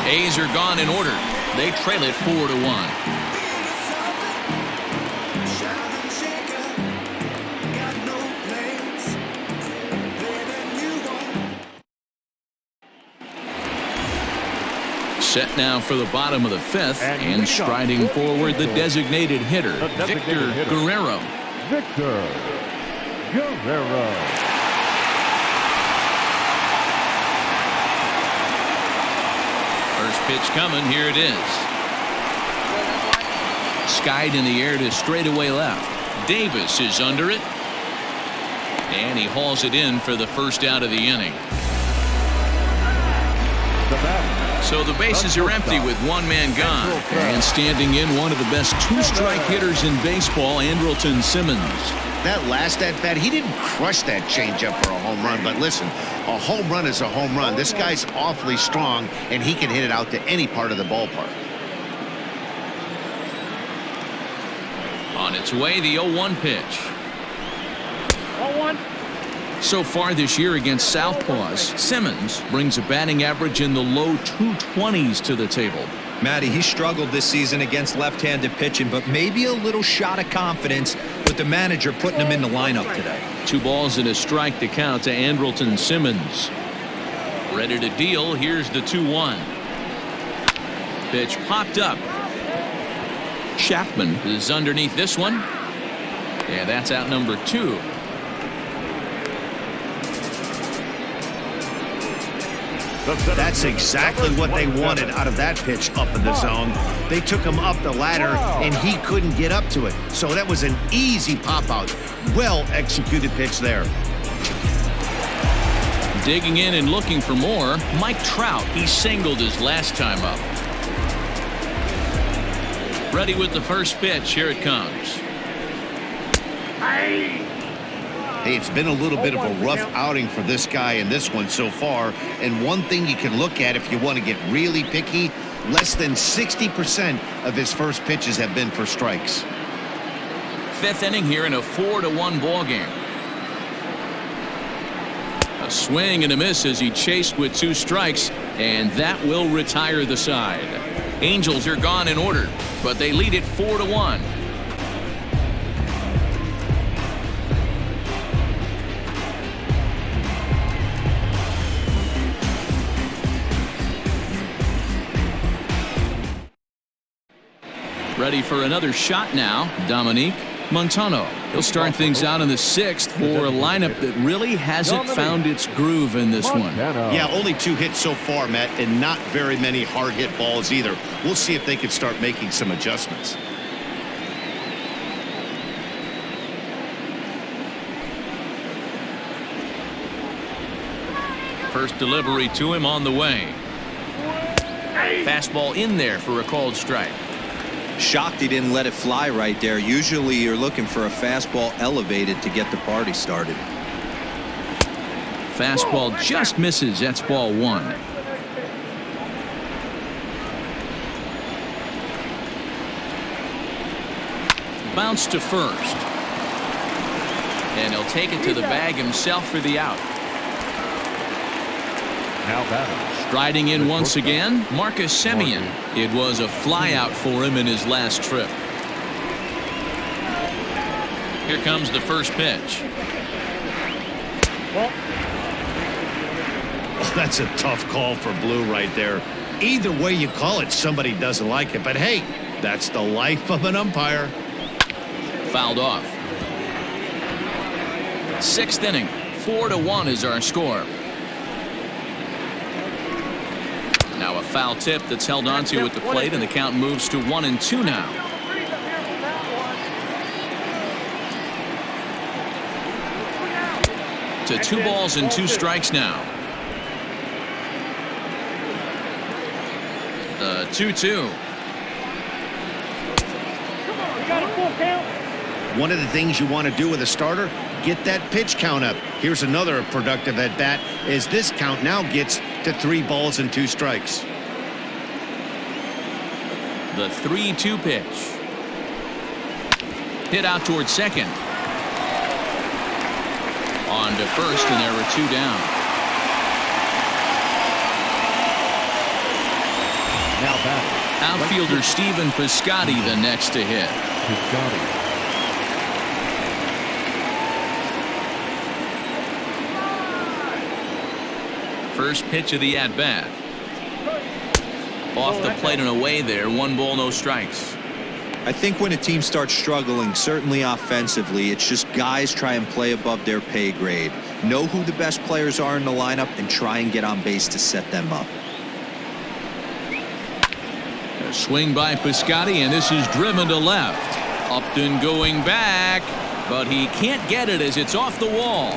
A's are gone in order. They trail it 4-1. Set now for the bottom of the fifth, and striding forward the designated hitter, Victor Guerrero. Victor Guerrero. First pitch coming. Here it is. Skied in the air to straightaway left. Davis is under it, and he hauls it in for the first out of the inning. So the bases are empty with one man gone. And standing in, one of the best two-strike hitters in baseball, Andrelton Simmons. That last at-bat, he didn't crush that changeup for a home run. But listen, a home run is a home run. This guy's awfully strong, and he can hit it out to any part of the ballpark. On its way, the 0-1 pitch. 0-1. So far this year against Southpaws, Simmons brings a batting average in the low 220s to the table. Matty, he struggled this season against left-handed pitching, but maybe a little shot of confidence with the manager putting him in the lineup today. 2 balls and a strike to count to Andrelton Simmons. Ready to deal. Here's the 2-1. Pitch popped up. Chapman is underneath this one. Yeah, that's out number 2. That's exactly what they wanted out of that pitch up in the zone. They took him up the ladder, and he couldn't get up to it. So that was an easy pop-out. Well-executed pitch there. Digging in and looking for more, Mike Trout. He singled his last time up. Ready with the first pitch. Here it comes. Hey, it's been a little bit of a rough outing for this guy in this one so far. And one thing you can look at if you want to get really picky, less than 60% of his first pitches have been for strikes. 5th inning here in a 4-1 ball game. A swing and a miss as he chased with 2 strikes, and that will retire the side. Angels are gone in order, but they lead it 4-1. Ready for another shot now, Dominique Montano. He'll start things out in the 6th for a lineup that really hasn't found its groove in this one. Yeah, only 2 hits so far, Matt, and not very many hard hit balls either. We'll see if they can start making some adjustments. First delivery to him on the way. Fastball in there for a called strike. Shocked he didn't let it fly right there. Usually you're looking for a fastball elevated to get the party started. Fastball just misses. That's ball 1. Bounce to first. And he'll take it to the bag himself for the out. Now batting. Striding in once again, Marcus Semien. It was a flyout for him in his last trip. Here comes the first pitch. Oh, that's a tough call for Blue right there. Either way you call it, somebody doesn't like it. But hey, that's the life of an umpire. Fouled off. Sixth inning, 4-1 is our score. Now a foul tip that's held onto at the plate, and the count moves to 1-2 now. To 2 balls and 2 strikes now. The 2-2. One of the things you want to do with a starter, get that pitch count up. Here's another productive at bat as this count now gets to 3 balls and 2 strikes. The 3-2 pitch. Hit out towards second. On to first, and there were 2 down. Now back. Outfielder Stephen Piscotty the next to hit. Piscotty. First pitch of the at-bat. Off the plate and away there. 1 ball, no strikes. I think when a team starts struggling, certainly offensively, it's just guys try and play above their pay grade. Know who the best players are in the lineup and try and get on base to set them up. A swing by Piscotty, and this is driven to left. Upton going back, but he can't get it as it's off the wall.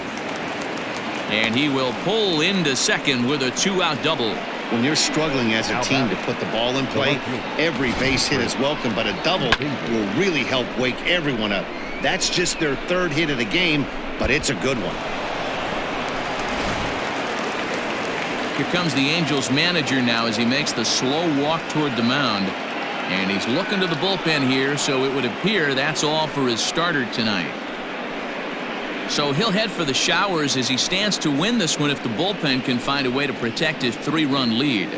And he will pull into second with a 2-out double. When you're struggling as a team to put the ball in play, every base hit is welcome, but a double will really help wake everyone up. That's just their 3rd hit of the game, but it's a good one. Here comes the Angels manager now as he makes the slow walk toward the mound. And he's looking to the bullpen here, so it would appear that's all for his starter tonight. So he'll head for the showers as he stands to win this one if the bullpen can find a way to protect his 3-run lead.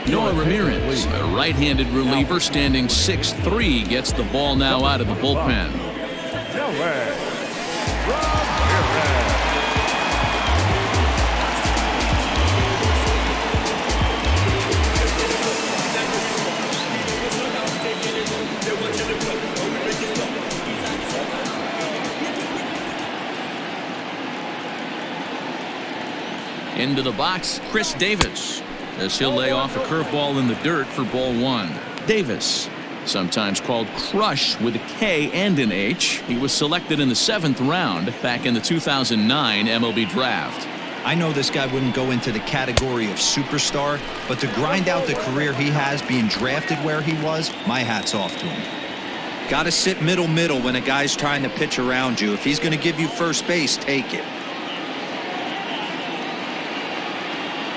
Noah Ramirez, a right-handed reliever standing 6'3", gets the ball now out of the bullpen. Into the box, Chris Davis, as he'll lay off a curveball in the dirt for ball 1. Davis, sometimes called Crush with a K and an H. He was selected in the 7th round back in the 2009 MLB draft. I know this guy wouldn't go into the category of superstar, but to grind out the career he has being drafted where he was, my hat's off to him. Got to sit middle when a guy's trying to pitch around you. If he's going to give you first base, take it.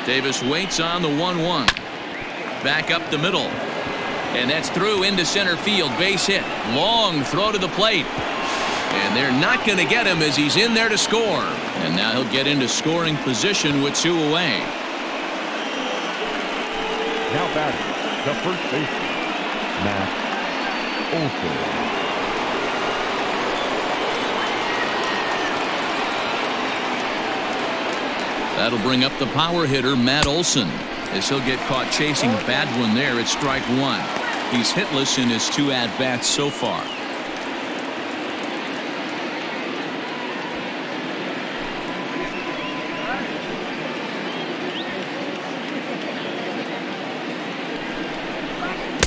Davis waits on the 1-1. Back up the middle. And that's through into center field. Base hit. Long throw to the plate. And they're not going to get him as he's in there to score. And now he'll get into scoring position with 2 away. Now batting, the first baseman, Matt Olson. That'll bring up the power hitter, Matt Olson, as he'll get caught chasing a bad one there at strike 1. He's hitless in his 2 at-bats so far.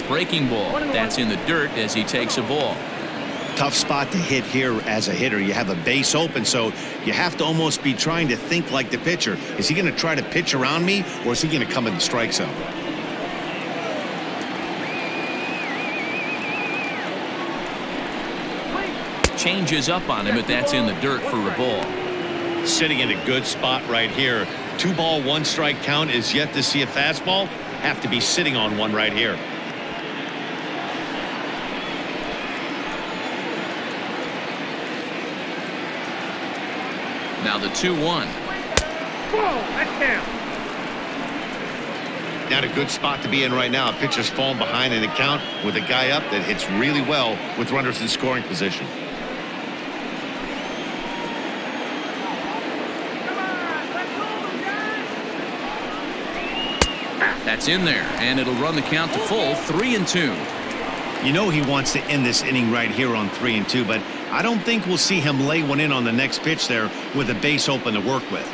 Breaking ball. That's in the dirt as he takes a ball. Tough spot to hit here as a hitter. You have a base open, so you have to almost be trying to think like the pitcher. Is he going to try to pitch around me, or is he going to come in the strike zone? Changes up on him, but that's in the dirt for a ball. Sitting in a good spot right here. 2 ball, 1 strike count is yet to see a fastball. Have to be sitting on one right here. Now the 2-1. Whoa, that's down. Not a good spot to be in right now. Pitcher's falling behind in the count with a guy up that hits really well with runners in scoring position. That's in there, and it'll run the count to full 3-2. You know he wants to end this inning right here on 3-2, but I don't think we'll see him lay one in on the next pitch there with a base open to work with.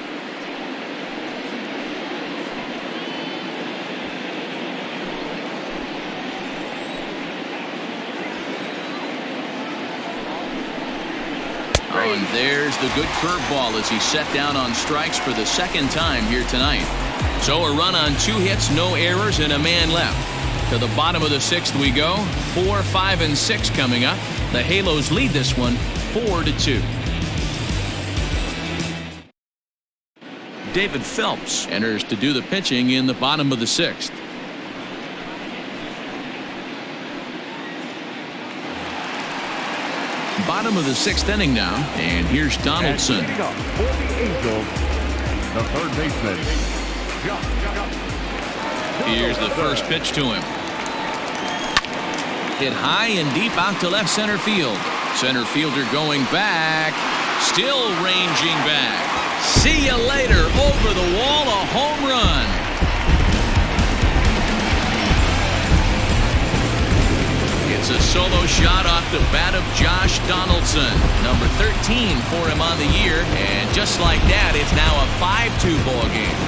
Oh, and there's the good curveball as he set down on strikes for the second time here tonight. So a run on 2 hits, no errors, and a man left. To the bottom of the 6th we go. 4, 5, and 6 coming up. The Halos lead this one 4-2. David Phelps enters to do the pitching in the bottom of the 6th. Bottom of the 6th inning now, and here's Donaldson. And up for the Angels, the third baseman. Here's the first pitch to him. Hit high and deep out to left center field. Center fielder going back, still ranging back. See you later. Over the wall, a home run. It's a solo shot off the bat of Josh Donaldson. Number 13 for him on the year. And just like that, it's now a 5-2 ball game.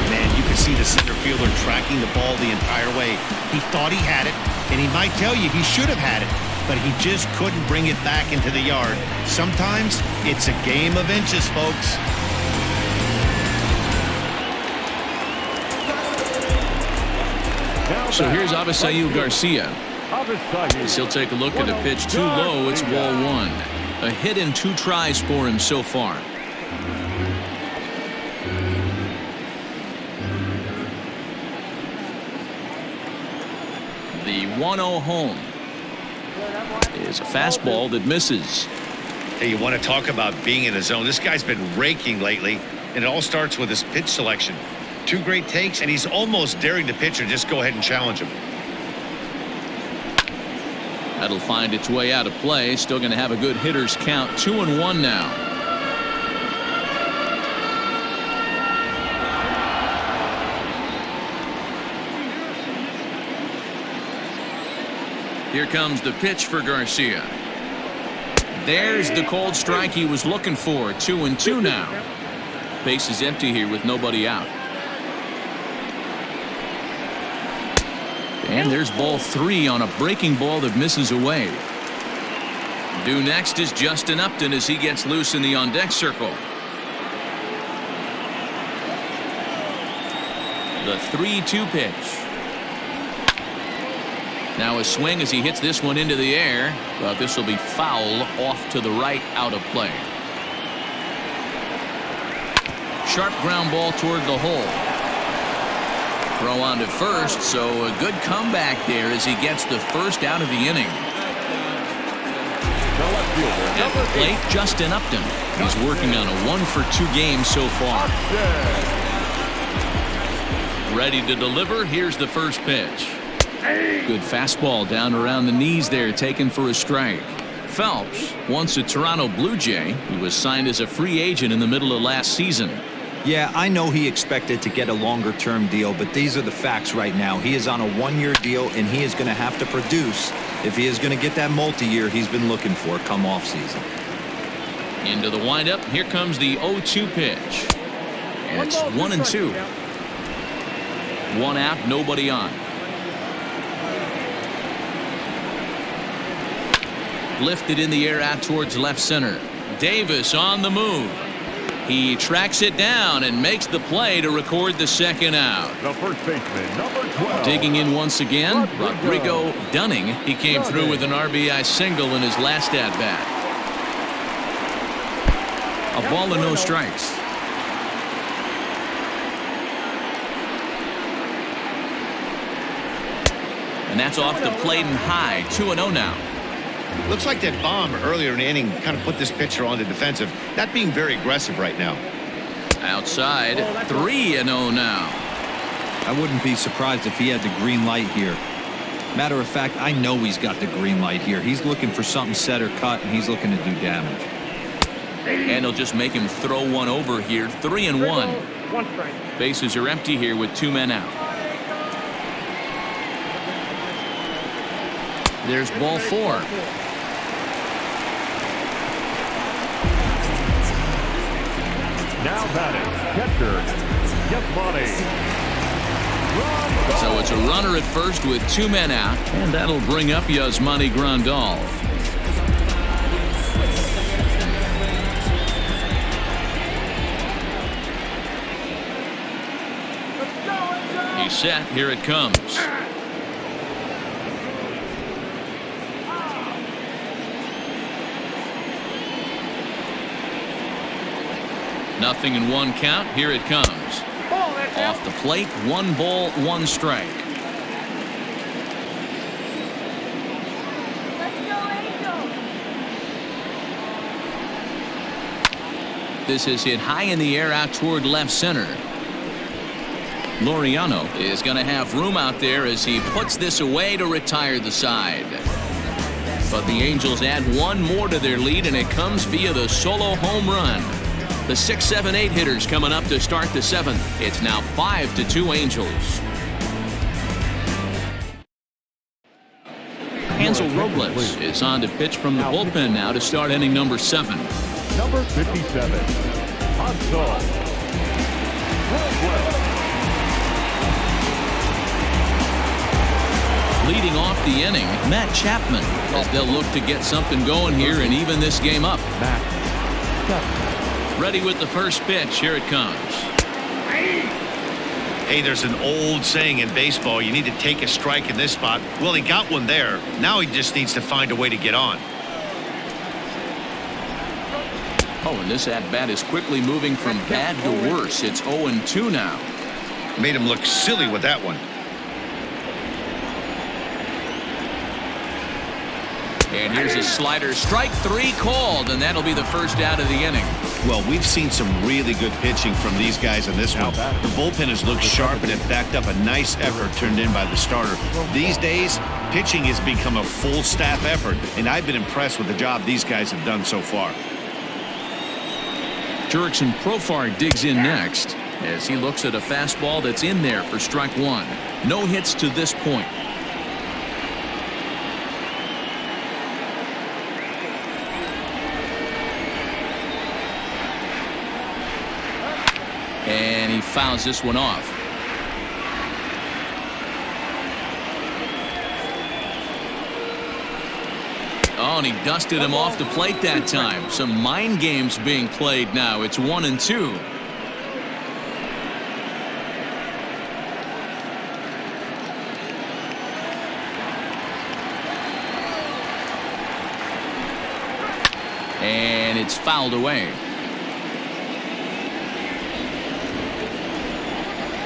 Man, you can see the center fielder tracking the ball the entire way. He thought he had it, and he might tell you he should have had it, but he just couldn't bring it back into the yard. Sometimes it's a game of inches, folks. So here's Avisail Garcia. He'll take a look at a pitch too low. It's ball 1. A hit in 2 tries for him so far. The 1-0 home is a fastball that misses. Hey, you want to talk about being in the zone? This guy's been raking lately, and it all starts with his pitch selection. 2 great takes, and he's almost daring the pitcher just go ahead and challenge him. That'll find its way out of play. Still going to have a good hitter's count. 2-1 now. Here comes the pitch for Garcia. There's the cold strike he was looking for. 2-2 now. Base is empty here with nobody out. And there's ball 3 on a breaking ball that misses away. Due next is Justin Upton as he gets loose in the on-deck circle. The 3-2 pitch. Now a swing as he hits this one into the air, but this will be foul off to the right, out of play. Sharp ground ball toward the hole. Throw on to first, so a good comeback there as he gets the first out of the inning. At the plate, Justin Upton. He's working on a 1-for-2 game so far. Ready to deliver. Here's the first pitch. Good fastball down around the knees there, taken for a strike. Phelps, once a Toronto Blue Jay, he was signed as a free agent in the middle of last season. Yeah, I know he expected to get a longer-term deal, but these are the facts right now. He is on a 1-year deal, and he is going to have to produce if he is going to get that multi-year he's been looking for come off-season. Into the windup. Here comes the 0-2 pitch. And it's 1-2. 1 out, nobody on. Lifted in the air out towards left center. Davis on the move. He tracks it down and makes the play to record the second out. The first baseman, number 12. Digging in once again, Rodrigo Dunning. He came through with an RBI single in his last at-bat. A ball and no strikes. And that's off the plate and high. 2-0 now. Looks like that bomb earlier in the inning kind of put this pitcher on the defensive. Not being very aggressive right now. Outside, 3-0 now. I wouldn't be surprised if he had the green light here. Matter of fact, I know he's got the green light here. He's looking for something set or cut, and he's looking to do damage. And he'll just make him throw one over here. 3-1. One strike. Bases are empty here with 2 men out. There's ball 4. Now batting, catcher, Yasmani. So it's a runner at first with 2 men out, and that'll bring up Yasmani Grandal. He's set. Here it comes. Nothing in 1 count. Here it comes. Off the plate, 1 ball, 1 strike. This is hit high in the air out toward left center. Laureano is going to have room out there as he puts this away to retire the side. But the Angels add 1 more to their lead, and it comes via the solo home run. The 6, 7, 8 hitters coming up to start the 7th. It's now 5-2 Angels. Hansel Robles is on to pitch from the bullpen now to start inning number 7. Number 57, Hansel Robles. Leading off the inning, Matt Chapman, as they'll look to get something going here and even this game up. Matt Chapman. Ready with the first pitch. Here it comes. Hey, there's an old saying in baseball, you need to take a strike in this spot. Well, he got one there. Now he just needs to find a way to get on. Oh, and this at-bat is quickly moving from bad to worse. It's 0-2 now. Made him look silly with that one. And here's a slider. Strike 3 called, and that'll be the first out of the inning. Well, we've seen some really good pitching from these guys in this one. The bullpen has looked sharp, and it backed up a nice effort turned in by the starter. These days, pitching has become a full staff effort, and I've been impressed with the job these guys have done so far. Jurickson Profar digs in next as he looks at a fastball that's in there for strike 1. No hits to this point. And he fouls this one off. Oh, and he dusted him off the plate that time. Some mind games being played now. It's 1-2. And it's fouled away.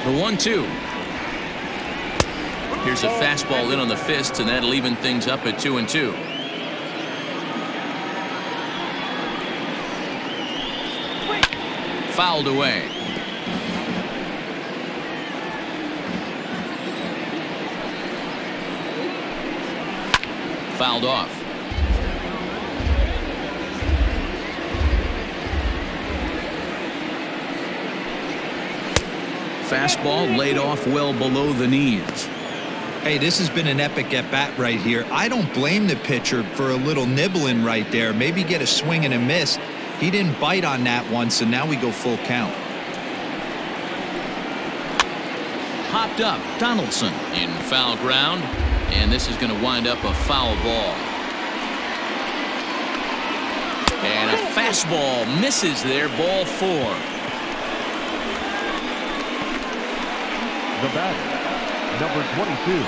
The 1-2. Here's a fastball in on the fists, and that'll even things up at 2-2. Fouled away. Fouled off. Fastball laid off well below the knees. Hey, this has been an epic at-bat right here. I don't blame the pitcher for a little nibbling right there. Maybe get a swing and a miss. He didn't bite on that one, so now we go full count. Hopped up Donaldson in foul ground, and this is going to wind up a foul ball. And a fastball misses there, ball 4. The batter, number 22.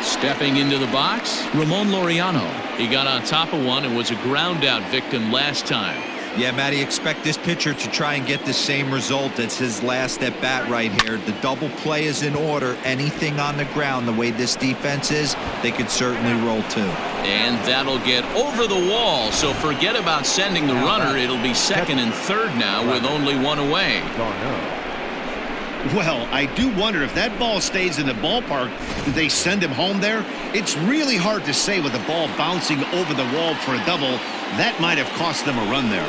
Stepping into the box, Ramon Laureano. He got on top of one and was a ground out victim last time. Yeah, Matty, expect this pitcher to try and get the same result as his last at bat right here. The double play is in order. Anything on the ground, the way this defense is, they could certainly roll too. And that'll get over the wall. So forget about sending the runner. It'll be second and third now with only one away. Well, I do wonder if that ball stays in the ballpark, do they send him home there? It's really hard to say with the ball bouncing over the wall for a double. That might have cost them a run there.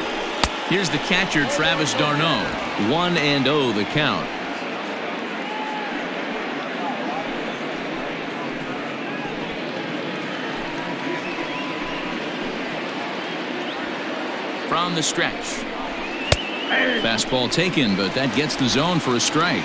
Here's the catcher, Travis d'Arnaud. 1-0 the count. from the stretch. Fastball taken, but that gets the zone for a strike.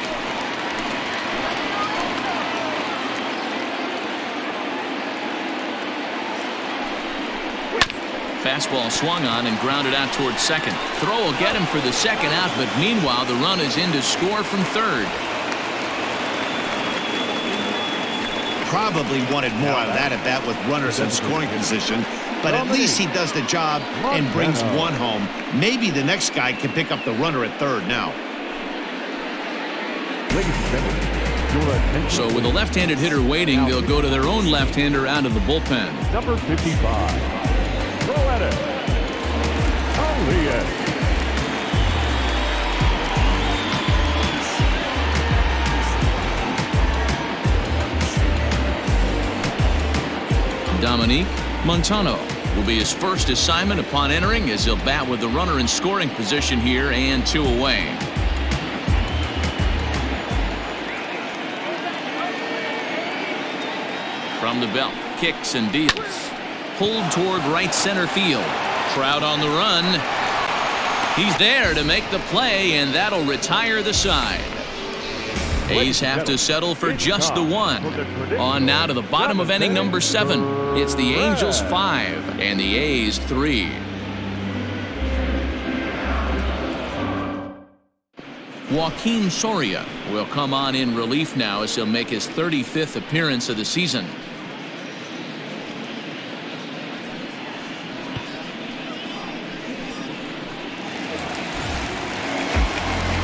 Fastball swung on and grounded out towards second. Throw will get him for the second out, but meanwhile the run is in to score from third. Probably wanted more out of that at bat with runners in scoring position, but at least he does the job and brings one home. Maybe the next guy can pick up the runner at third now. So with a left-handed hitter waiting, they'll go to their own left-hander out of the bullpen. Number 55. Throw at it. Dominique Montano will be his first assignment upon entering, as he'll bat with the runner in scoring position here and 2 away. From the belt, kicks and deals. Pulled toward right center field. Trout on the run. He's there to make the play, and that'll retire the side. A's have to settle for just the one. On now to the bottom of inning number 7. It's the Angels 5 and the A's 3. Joaquin Soria will come on in relief now as he'll make his 35th appearance of the season.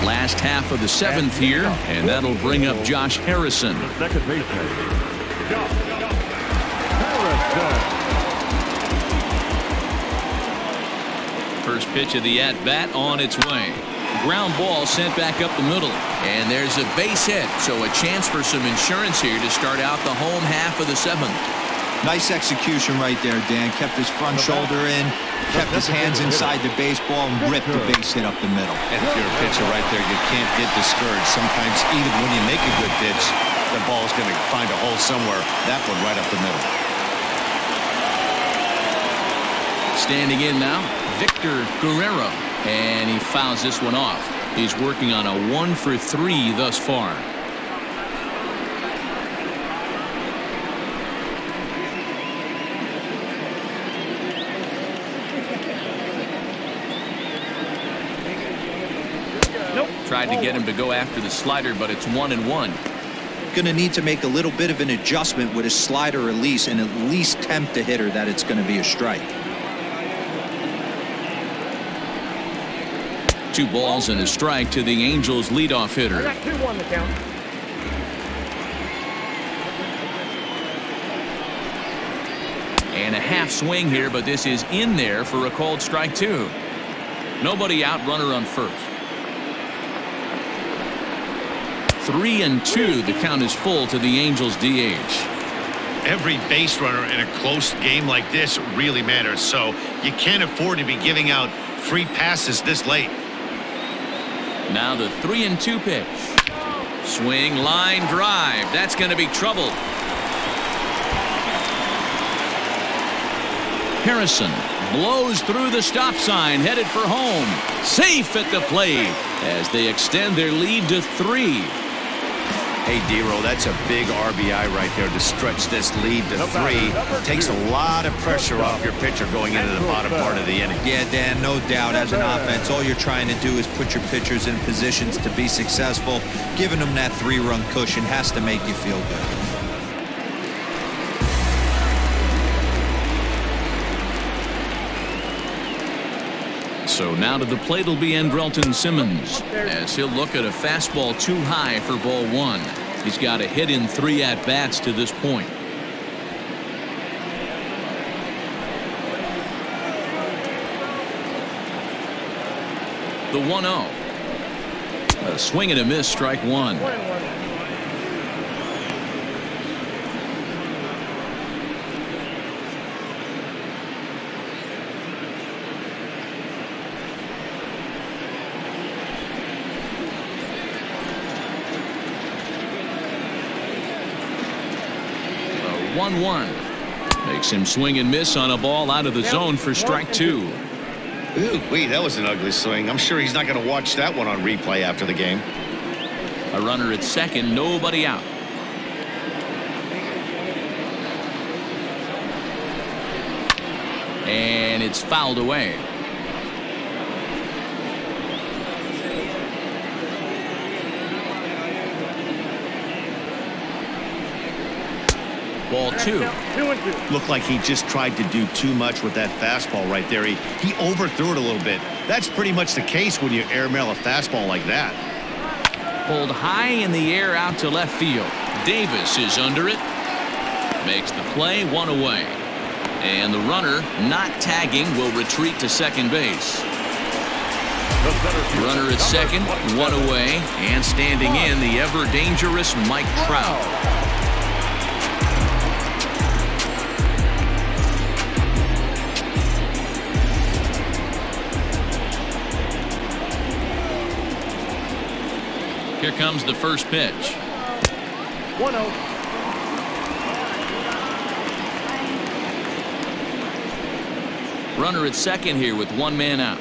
Last half of the 7th here, and that'll bring up Josh Harrison. Second baseman, Josh Harrison. First pitch of the at-bat on its way. Ground ball sent back up the middle, and there's a base hit, so a chance for some insurance here to start out the home half of the 7th. Nice execution right there, Dan. Kept his front shoulder in, kept his hands inside the baseball, and ripped the base hit up the middle. And if you're a pitcher right there, you can't get discouraged. Sometimes even when you make a good pitch, the ball's going to find a hole somewhere. That one right up the middle. Standing in now, Victor Guerrero, and he fouls this one off. He's working on a 1-for-3 thus far. Tried to get him to go after the slider, but it's 1-1. Going to need to make a little bit of an adjustment with his slider release and at least tempt the hitter that it's going to be a strike. 2 balls and a strike to the Angels leadoff hitter. I got 2-1 the count. And a half swing here, but this is in there for a called strike 2. Nobody out, runner on first. 3-2. The count is full to the Angels DH. Every base runner in a close game like this really matters, so you can't afford to be giving out free passes this late. Now the 3-2 pitch. Swing, line drive. That's going to be trouble. Harrison blows through the stop sign, headed for home. Safe at the plate as they extend their lead to 3. Hey, D-Roll, that's a big RBI right there to stretch this lead to 3. Takes a lot of pressure off your pitcher going into the bottom part of the inning. Yeah, Dan, no doubt. As an offense, all you're trying to do is put your pitchers in positions to be successful. Giving them that 3-run cushion has to make you feel good. So now to the plate will be Andrelton Simmons, as he'll look at a fastball too high for ball 1. He's got a hit in 3 at-bats to this point. The 1-0. A swing and a miss, strike 1. The 1-1 makes him swing and miss on a ball out of the zone for strike 2. Ooh, that was an ugly swing. I'm sure he's not going to watch that one on replay after the game. A runner at second, nobody out. And it's fouled away. Ball 2. 2-2. Looked like he just tried to do too much with that fastball right there. He overthrew it a little bit. That's pretty much the case when you airmail a fastball like that. Pulled high in the air out to left field. Davis is under it. Makes the play, 1 away. And the runner, not tagging, will retreat to second base. Runner at second, 1 away. And standing in, the ever-dangerous Mike Trout. Here comes the first pitch. 1-0. Runner at second here with 1 man out.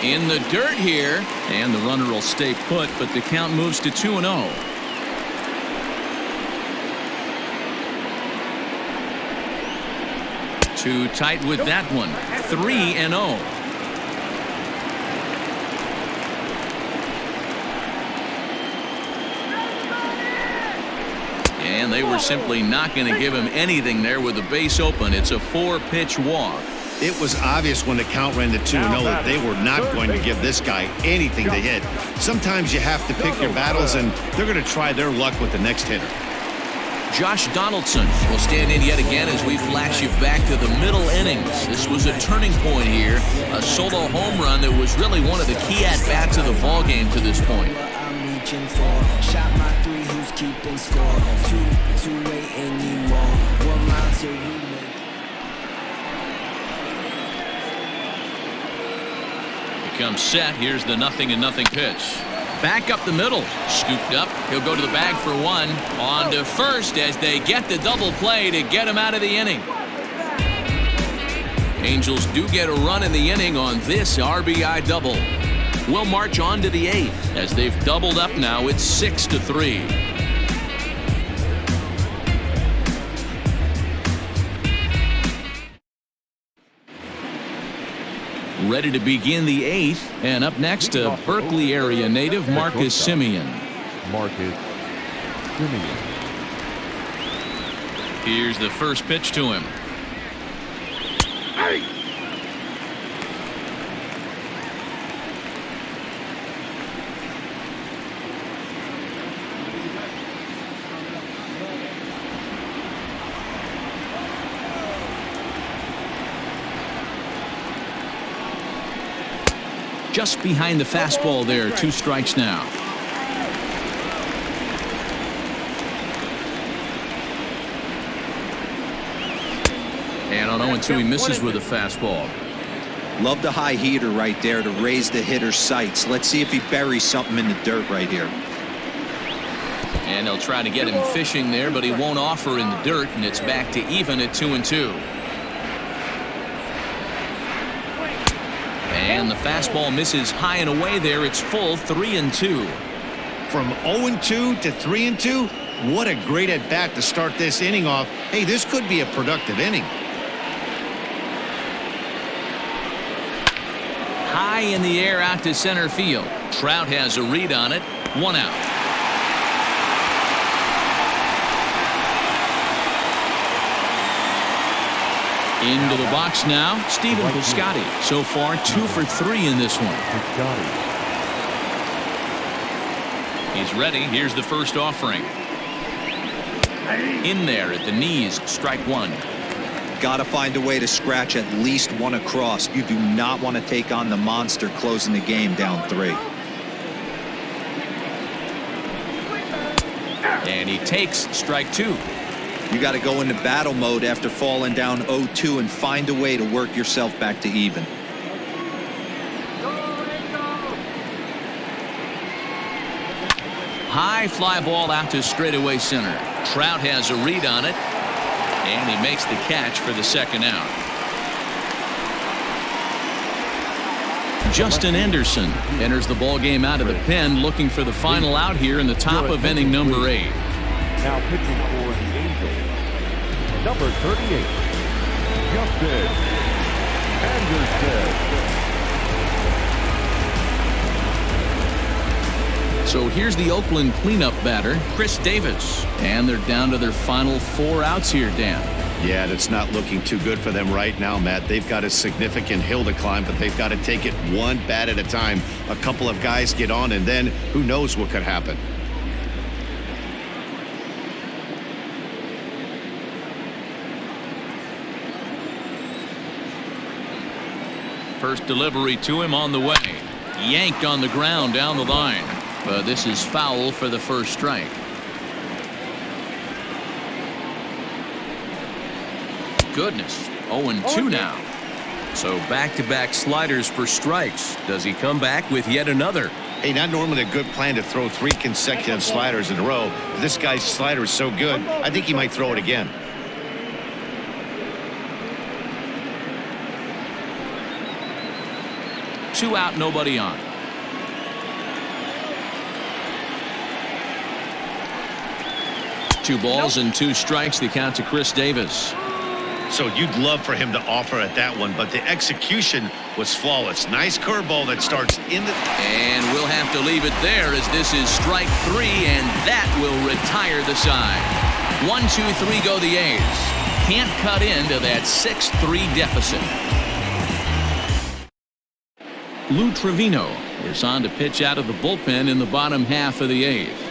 In the dirt here, and the runner will stay put, but the count moves to 2-0. Too tight with that one. 3-0. And they were simply not going to give him anything there with the base open. It's a 4-pitch walk. It was obvious when the count ran to 2-0 that they were not going to give this guy anything to hit. Sometimes you have to pick your battles, and they're going to try their luck with the next hitter. Josh Donaldson will stand in yet again as we flash you back to the middle innings. This was a turning point here, a solo home run that was really one of the key at-bats of the ball game to this point. Shot my 3, who's keeping score? 2 waiting, you won't. 1 mile till we make. He comes set. Here's the 0-0 pitch. Back up the middle. Scooped up. He'll go to the bag for 1. On to first as they get the double play to get him out of the inning. Angels do get a run in the inning on this RBI double. We'll march on to the 8th as they've doubled up now. It's 6-3. Ready to begin the 8th, and up next, a Berkeley area native, Marcus Semien. Marcus Semien. Here's the first pitch to him. Just behind the fastball there, 2 strikes now. And on 0-2, he misses with a fastball. Love the high heater right there to raise the hitter's sights. Let's see if he buries something in the dirt right here. And they'll try to get him fishing there, but he won't offer in the dirt, and it's back to even at 2-2. And the fastball misses high and away there. It's full, 3-2. From 0-2 to 3-2, what a great at-bat to start this inning off. Hey, this could be a productive inning. High in the air out to center field. Trout has a read on it. 1 out. Into the box now, Stephen Piscotty. So far, 2 for 3 in this one. He's ready. Here's the first offering. In there at the knees, strike 1. Got to find a way to scratch at least 1 across. You do not want to take on the monster closing the game down 3. And he takes strike 2. You got to go into battle mode after falling down 0-2 and find a way to work yourself back to even. High fly ball out to straightaway center. Trout has a read on it. And he makes the catch for the second out. Justin Anderson enters the ball game out of the pen, looking for the final out here in the top of inning number 8. Now pitching for the Angels, number 38, Justin Anderson. So here's the Oakland cleanup batter, Chris Davis. And they're down to their final 4 outs here, Dan. Yeah, that's not looking too good for them right now, Matt. They've got a significant hill to climb, but they've got to take it one bat at a time. A couple of guys get on, and then who knows what could happen. First delivery to him on the way. Yanked on the ground down the line. But this is foul for the first strike. Goodness, 0-2 now. So back-to-back sliders for strikes. Does he come back with yet another? Hey, not normally a good plan to throw 3 consecutive sliders in a row. But this guy's slider is so good, I think he might throw it again. Two out, nobody on. Two balls and 2 strikes, the count to Chris Davis. So you'd love for him to offer at that one, but the execution was flawless. Nice curveball that starts in the... And we'll have to leave it there as this is strike 3, and that will retire the side. 1-2-3 go the A's. Can't cut into that 6-3 deficit. Lou Trevino is on to pitch out of the bullpen in the bottom half of the 8th.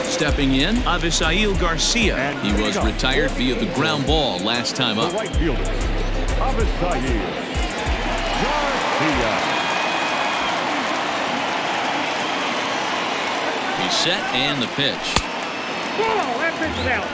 Stepping in, Avisail Garcia. He was retired via the ground ball last time up. The right fielder, Avisail Garcia. He's set and the pitch. Whoa, that pitch is out.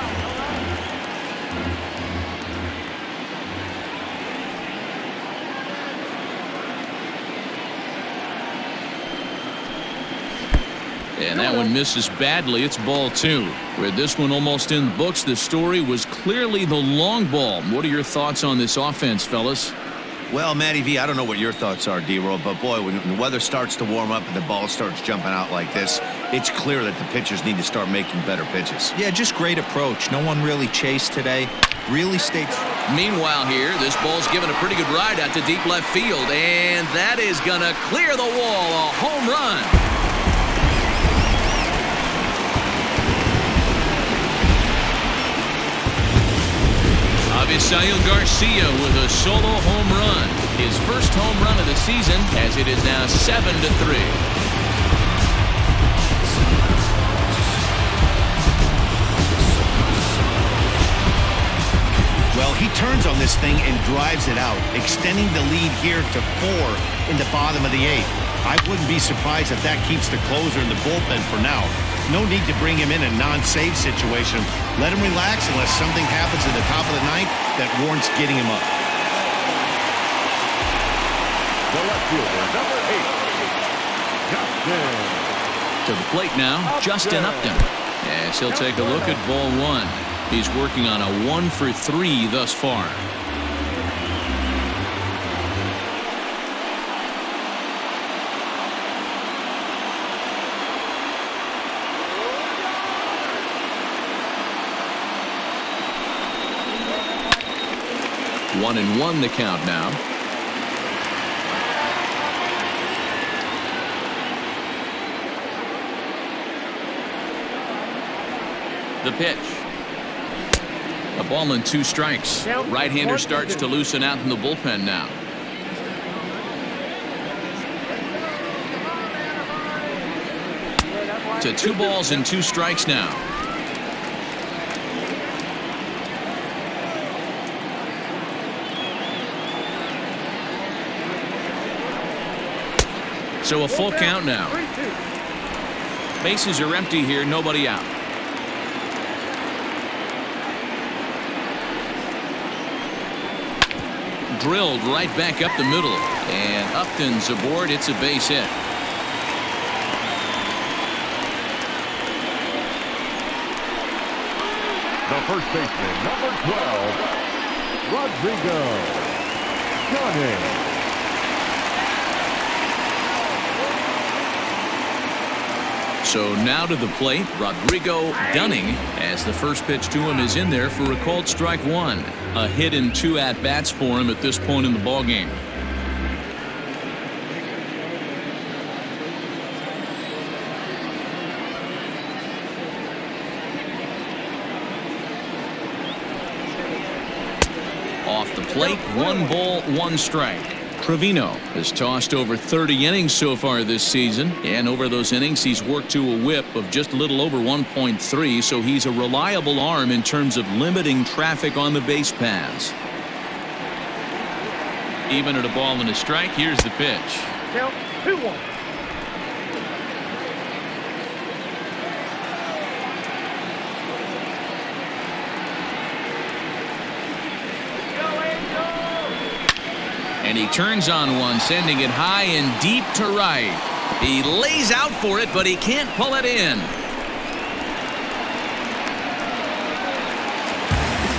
And that one misses badly. It's ball 2. With this one almost in the books, the story was clearly the long ball. What are your thoughts on this offense, fellas? Well, Matty V, I don't know what your thoughts are, D-Roll, but boy, when the weather starts to warm up and the ball starts jumping out like this, it's clear that the pitchers need to start making better pitches. Yeah, just great approach. No one really chased today. Really stayed. Meanwhile here, this ball's given a pretty good ride out to deep left field, and that is going to clear the wall. A home run. Avisail Garcia with a solo home run. His first home run of the season, as it is now 7-3. Well, he turns on this thing and drives it out, extending the lead here to 4 in the bottom of the 8th. I wouldn't be surprised if that keeps the closer in the bullpen for now. No need to bring him in a non-save situation. Let him relax unless something happens at the top of the 9th that warrants getting him up. The left fielder, number 8, Justin. To the plate now, Justin Upton. As he'll take a look at ball 1. He's working on a 1-for-3 thus far. One and one the count now. The pitch. A ball and 2 strikes. Right-hander starts to loosen out in the bullpen now. To 2 balls and 2 strikes now. So a full count now. Bases are empty here, nobody out. Drilled right back up the middle, And Upton's aboard. It's a base hit. The first baseman, number 12, Rodrigo Dunning. So now to the plate, Rodrigo Dunning, as the first pitch to him is in there for a called strike one. A hit and 2 at-bats for him at this point in the ballgame. Off the plate, 1 ball, 1 strike. Trevino has tossed over 30 innings so far this season, and over those innings he's worked to a whip of just a little over 1.3, so he's a reliable arm in terms of limiting traffic on the base paths. Even at a ball and a strike, here's the pitch. Count 2-1. And he turns on one, sending it high and deep to right. He lays out for it, but he can't pull it in.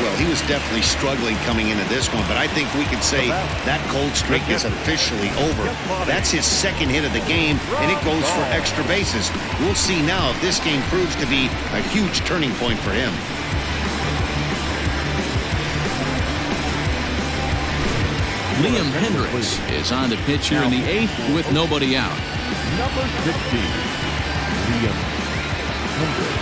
Well, he was definitely struggling coming into this one, but I think we could say that cold streak is officially over. That's his second hit of the game, and it goes for extra bases. We'll see now if this game proves to be a huge turning point for him. Liam Hendricks is on the pitch here in the 8th with nobody out. Number 60, Liam Hendricks.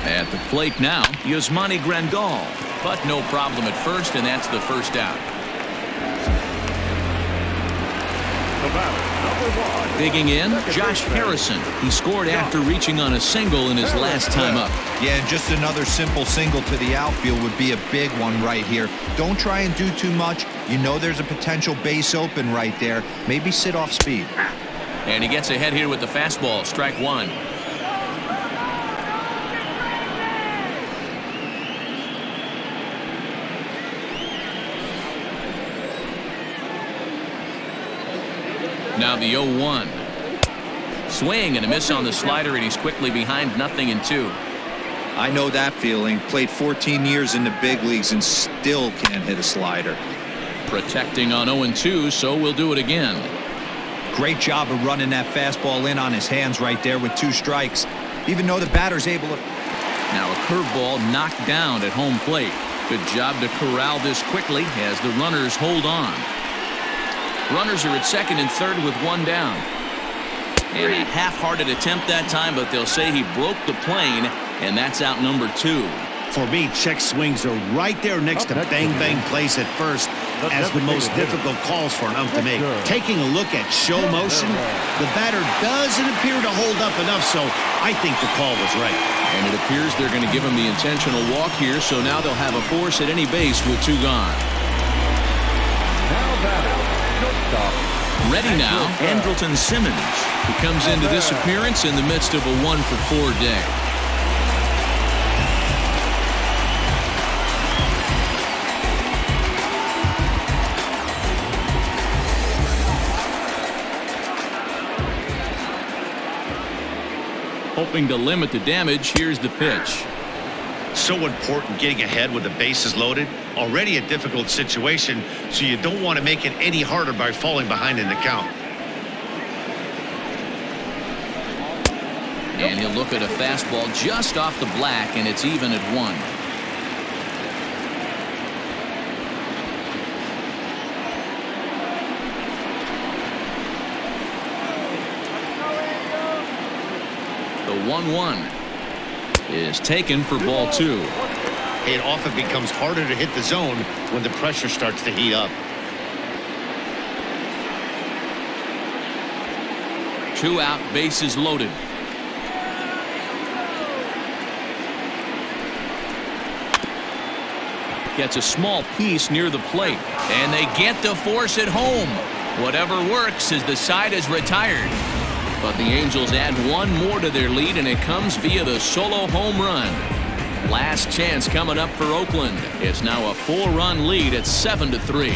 At the plate now, Yasmani Grandal, but no problem at first, and that's the first out. Digging in, Josh Harrison. He scored after reaching on a single in his last time up. Yeah, and just another simple single to the outfield would be a big one right here. Don't try and do too much. You know there's a potential base open right there. Maybe sit off speed. And he gets ahead here with the fastball. Strike one. Now the 0-1. Swing and a miss on the slider, and he's quickly behind 0-2. I know that feeling. Played 14 years in the big leagues and still can't hit a slider. Protecting on 0-2, so we'll do it again. Great job of running that fastball in on his hands right there with 2 strikes. Even though the batter's able to... Now a curveball knocked down at home plate. Good job to corral this quickly as the runners hold on. Runners are at second and third with 1 down. And a half-hearted attempt that time, but they'll say he broke the plane, and that's out number 2. For me, check swings are right there next to bang-bang plays at first as the most difficult calls for an ump to make. Taking a look at show motion, the batter doesn't appear to hold up enough, so I think the call was right. And it appears they're going to give him the intentional walk here, so now they'll have a force at any base with 2 gone. Now batter, shortstop. Ready now, Andrelton Simmons, who comes into this appearance in the midst of a 1-for-4 day. Hoping to limit the damage, here's the pitch. So important getting ahead with the bases loaded. Already a difficult situation, so you don't want to make it any harder by falling behind in the count. And he'll look at a fastball just off the black, and it's even at 1. The 1-1 is taken for ball 2. It often becomes harder to hit the zone when the pressure starts to heat up. 2 out, bases loaded. Gets a small piece near the plate, and they get the force at home. Whatever works as the side is retired. But the Angels add one more to their lead, and it comes via the solo home run. Last chance coming up for Oakland. It's now a 4-run lead at 7-3.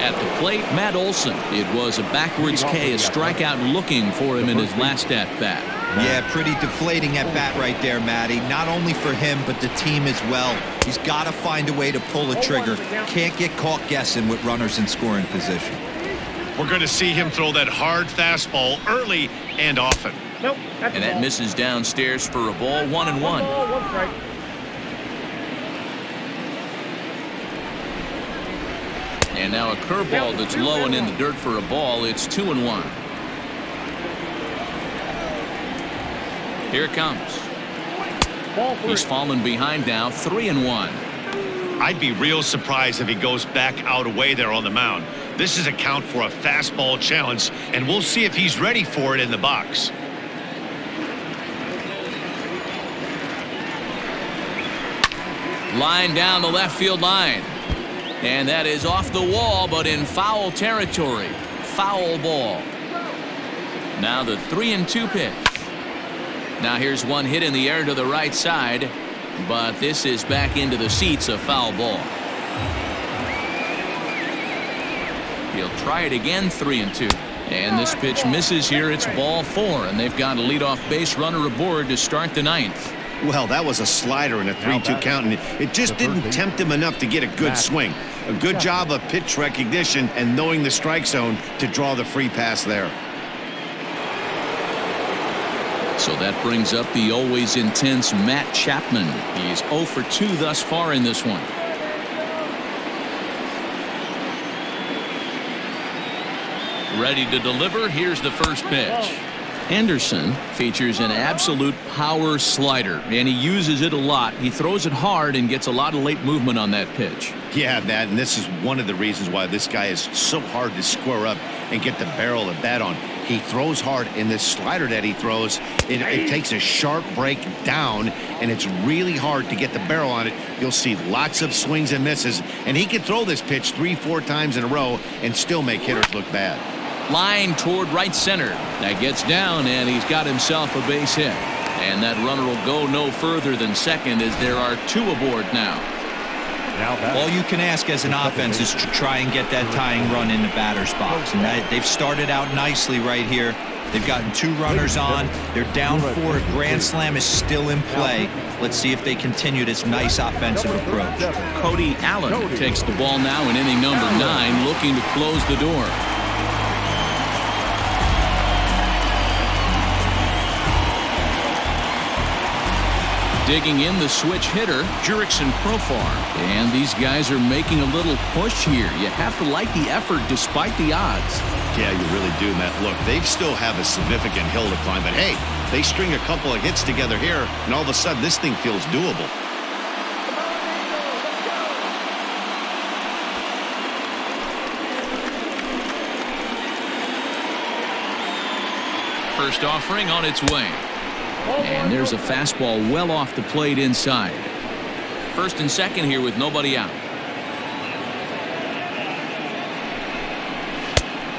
At the plate, Matt Olson. It was a backwards K, a strikeout looking for him in his last at-bat. Yeah, pretty deflating at bat right there, Matty. Not only for him, but the team as well. He's got to find a way to pull a trigger. Can't get caught guessing with runners in scoring position. We're going to see him throw that hard fastball early and often. Nope. And that misses downstairs for a ball, 1-1. One strike. And now a curveball that's low and in the dirt for a ball. It's 2-1. Here it comes. He's fallen behind now, 3-1. I'd be real surprised if he goes back out away there on the mound. This is a count for a fastball challenge, and we'll see if he's ready for it in the box. Line down the left field line. And that is off the wall, but in foul territory. Foul ball. Now the 3-2 pitch. Now here's one hit in the air to the right side, but this is back into the seats, a foul ball. He'll try it again, 3-2. And this pitch misses here. It's ball 4, and they've got a leadoff base runner aboard to start the 9th. Well, that was a slider in a 3-2 count, and it just didn't tempt him enough to get a good swing. A good job of pitch recognition and knowing the strike zone to draw the free pass there. So that brings up the always intense Matt Chapman. He's 0 for 2 thus far in this one. Ready to deliver. Here's the first pitch. Anderson features an absolute power slider, and he uses it a lot. He throws it hard and gets a lot of late movement on that pitch. Yeah, Matt, and this is one of the reasons why this guy is so hard to square up and get the barrel of the bat on. He throws hard, and this slider that he throws, it takes a sharp break down, and it's really hard to get the barrel on it. You'll see lots of swings and misses, and he can throw this pitch 3-4 times in a row and still make hitters look bad. Line toward right center. That gets down, and he's got himself a base hit. And that runner will go no further than second as there are 2 aboard now. All you can ask as an offense is to try and get that tying run in the batter's box. And they've started out nicely right here. They've gotten 2 runners on. They're down 4. A grand slam is still in play. Let's see if they continue this nice offensive approach. Cody Allen takes the ball now in inning number 9, looking to close the door. Digging in the switch hitter, Jurickson Profar. And these guys are making a little push here. You have to like the effort despite the odds. Yeah, you really do, Matt. Look, they still have a significant hill to climb, but hey, they string a couple of hits together here, and all of a sudden this thing feels doable. First offering on its way. And there's a fastball well off the plate inside. First and second here with nobody out.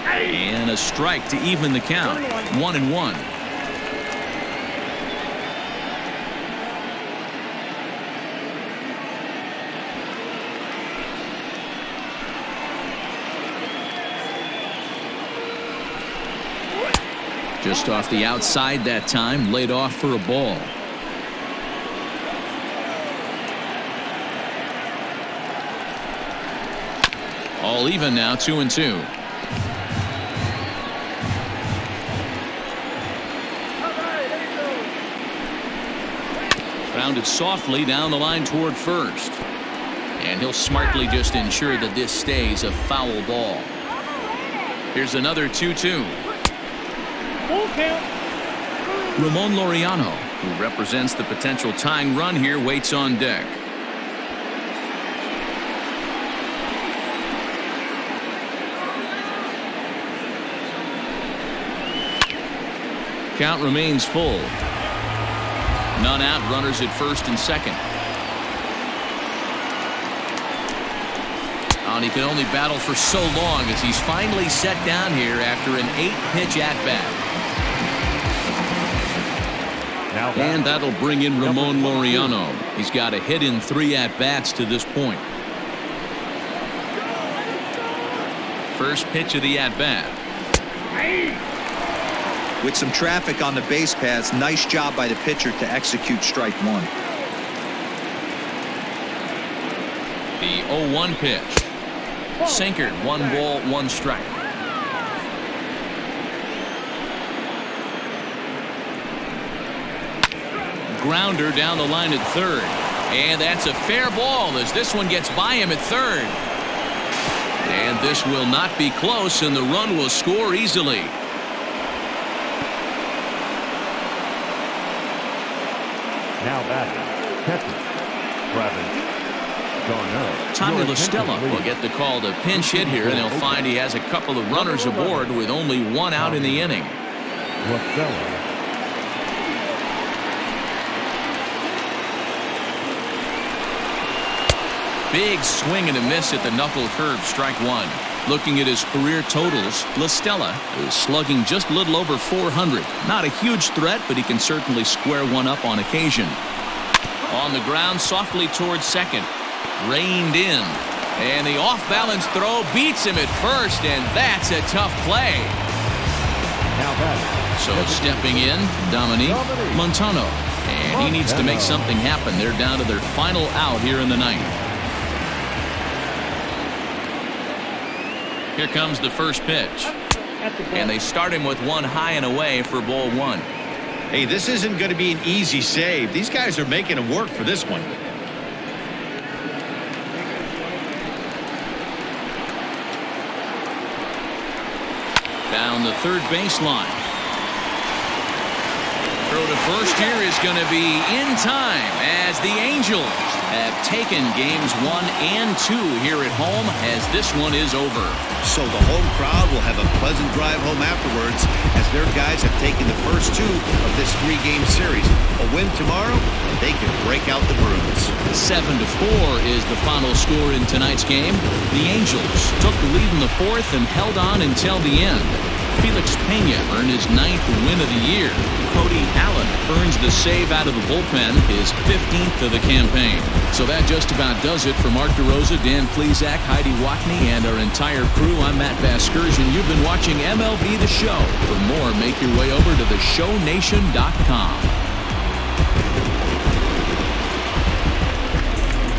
And a strike to even the count. 1-1. Just off the outside that time, laid off for a ball. All even now, 2-2. Grounded softly down the line toward first. And he'll smartly just ensure that this stays a foul ball. Here's another 2-2. Ramon Laureano, who represents the potential tying run here, waits on deck. Count remains full. None out, runners at first and second. And he can only battle for so long as he's finally set down here after an 8-pitch at-bat. And that'll bring in Ramon Laureano. He's got a hit in 3 at-bats to this point. First pitch of the at-bat. With some traffic on the base paths, nice job by the pitcher to execute strike one. The 0-1 pitch. Sinker, 1 ball, 1 strike. Grounder down the line at third. And that's a fair ball as this one gets by him at third. And this will not be close, and the run will score easily. Now batting, catcher, Travis Garneau. Tommy LaStella will get the call to pinch hit here, and he'll find he has a couple of runners aboard with only 1 out in the inning. LaStella. Big swing and a miss at the knuckle curve, strike 1. Looking at his career totals, LaStella is slugging just a little over 400. Not a huge threat, but he can certainly square one up on occasion. On the ground, softly towards second. Reined in. And the off-balance throw beats him at first, and that's a tough play. Now batting. So stepping in, Dominique Montano. And he needs to make something happen. They're down to their final out here in the ninth. Here comes the first pitch. And they start him with 1 high and away for ball 1. Hey, this isn't going to be an easy save. These guys are making him work for this one. Down the third baseline. Throw to first here is going to be in time as the Angels have taken games 1 and 2 here at home as this one is over. So the home crowd will have a pleasant drive home afterwards as their guys have taken the first 2 of this 3-game series. A win tomorrow, and they can break out the brooms. 7-4 is the final score in tonight's game. The Angels took the lead in the 4th and held on until the end. Felix Pena earned his 9th win of the year. Cody Allen earns the save out of the bullpen, his 15th of the campaign. So that just about does it for Mark DeRosa, Dan Plesac, Heidi Watney, and our entire crew. I'm Matt Vasgersian. You've been watching MLB The Show. For more, make your way over to theshownation.com.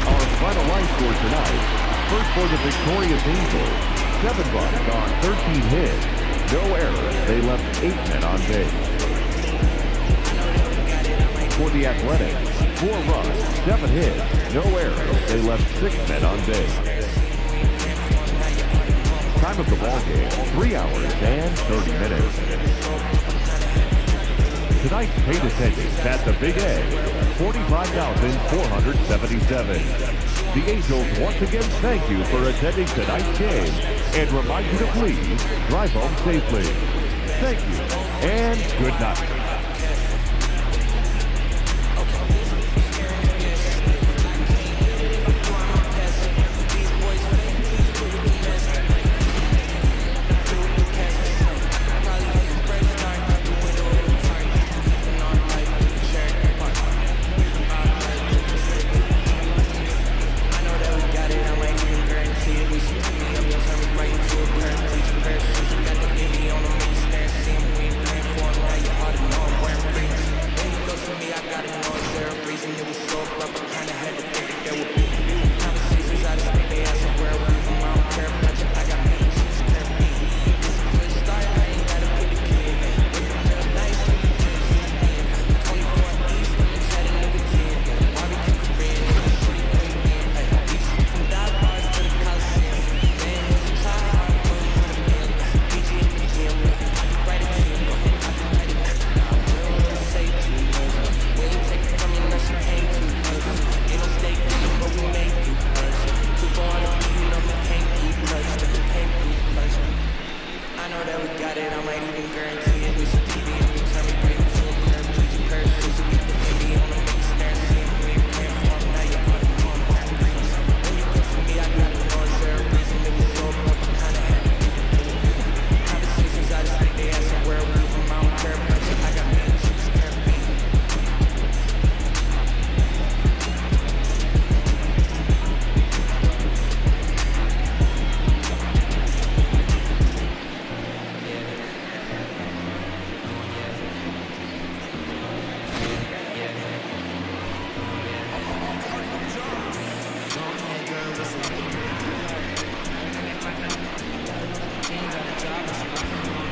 Our final line score tonight. First for the victorious Angels. 7 runs on 13 hits. No errors. They left 8 men on base. For the Athletics, 4 runs, 7 hits, no errors. They left 6 men on base. Time of the ball game, 3 hours and 30 minutes. Tonight's paid attendance at the Big A, 45,477. The Angels once again thank you for attending tonight's game and remind you to please drive home safely. Thank you and good night. Got the envy on the main stand, see him, we ain't praying for him, now you ought to know. He ain't got a job.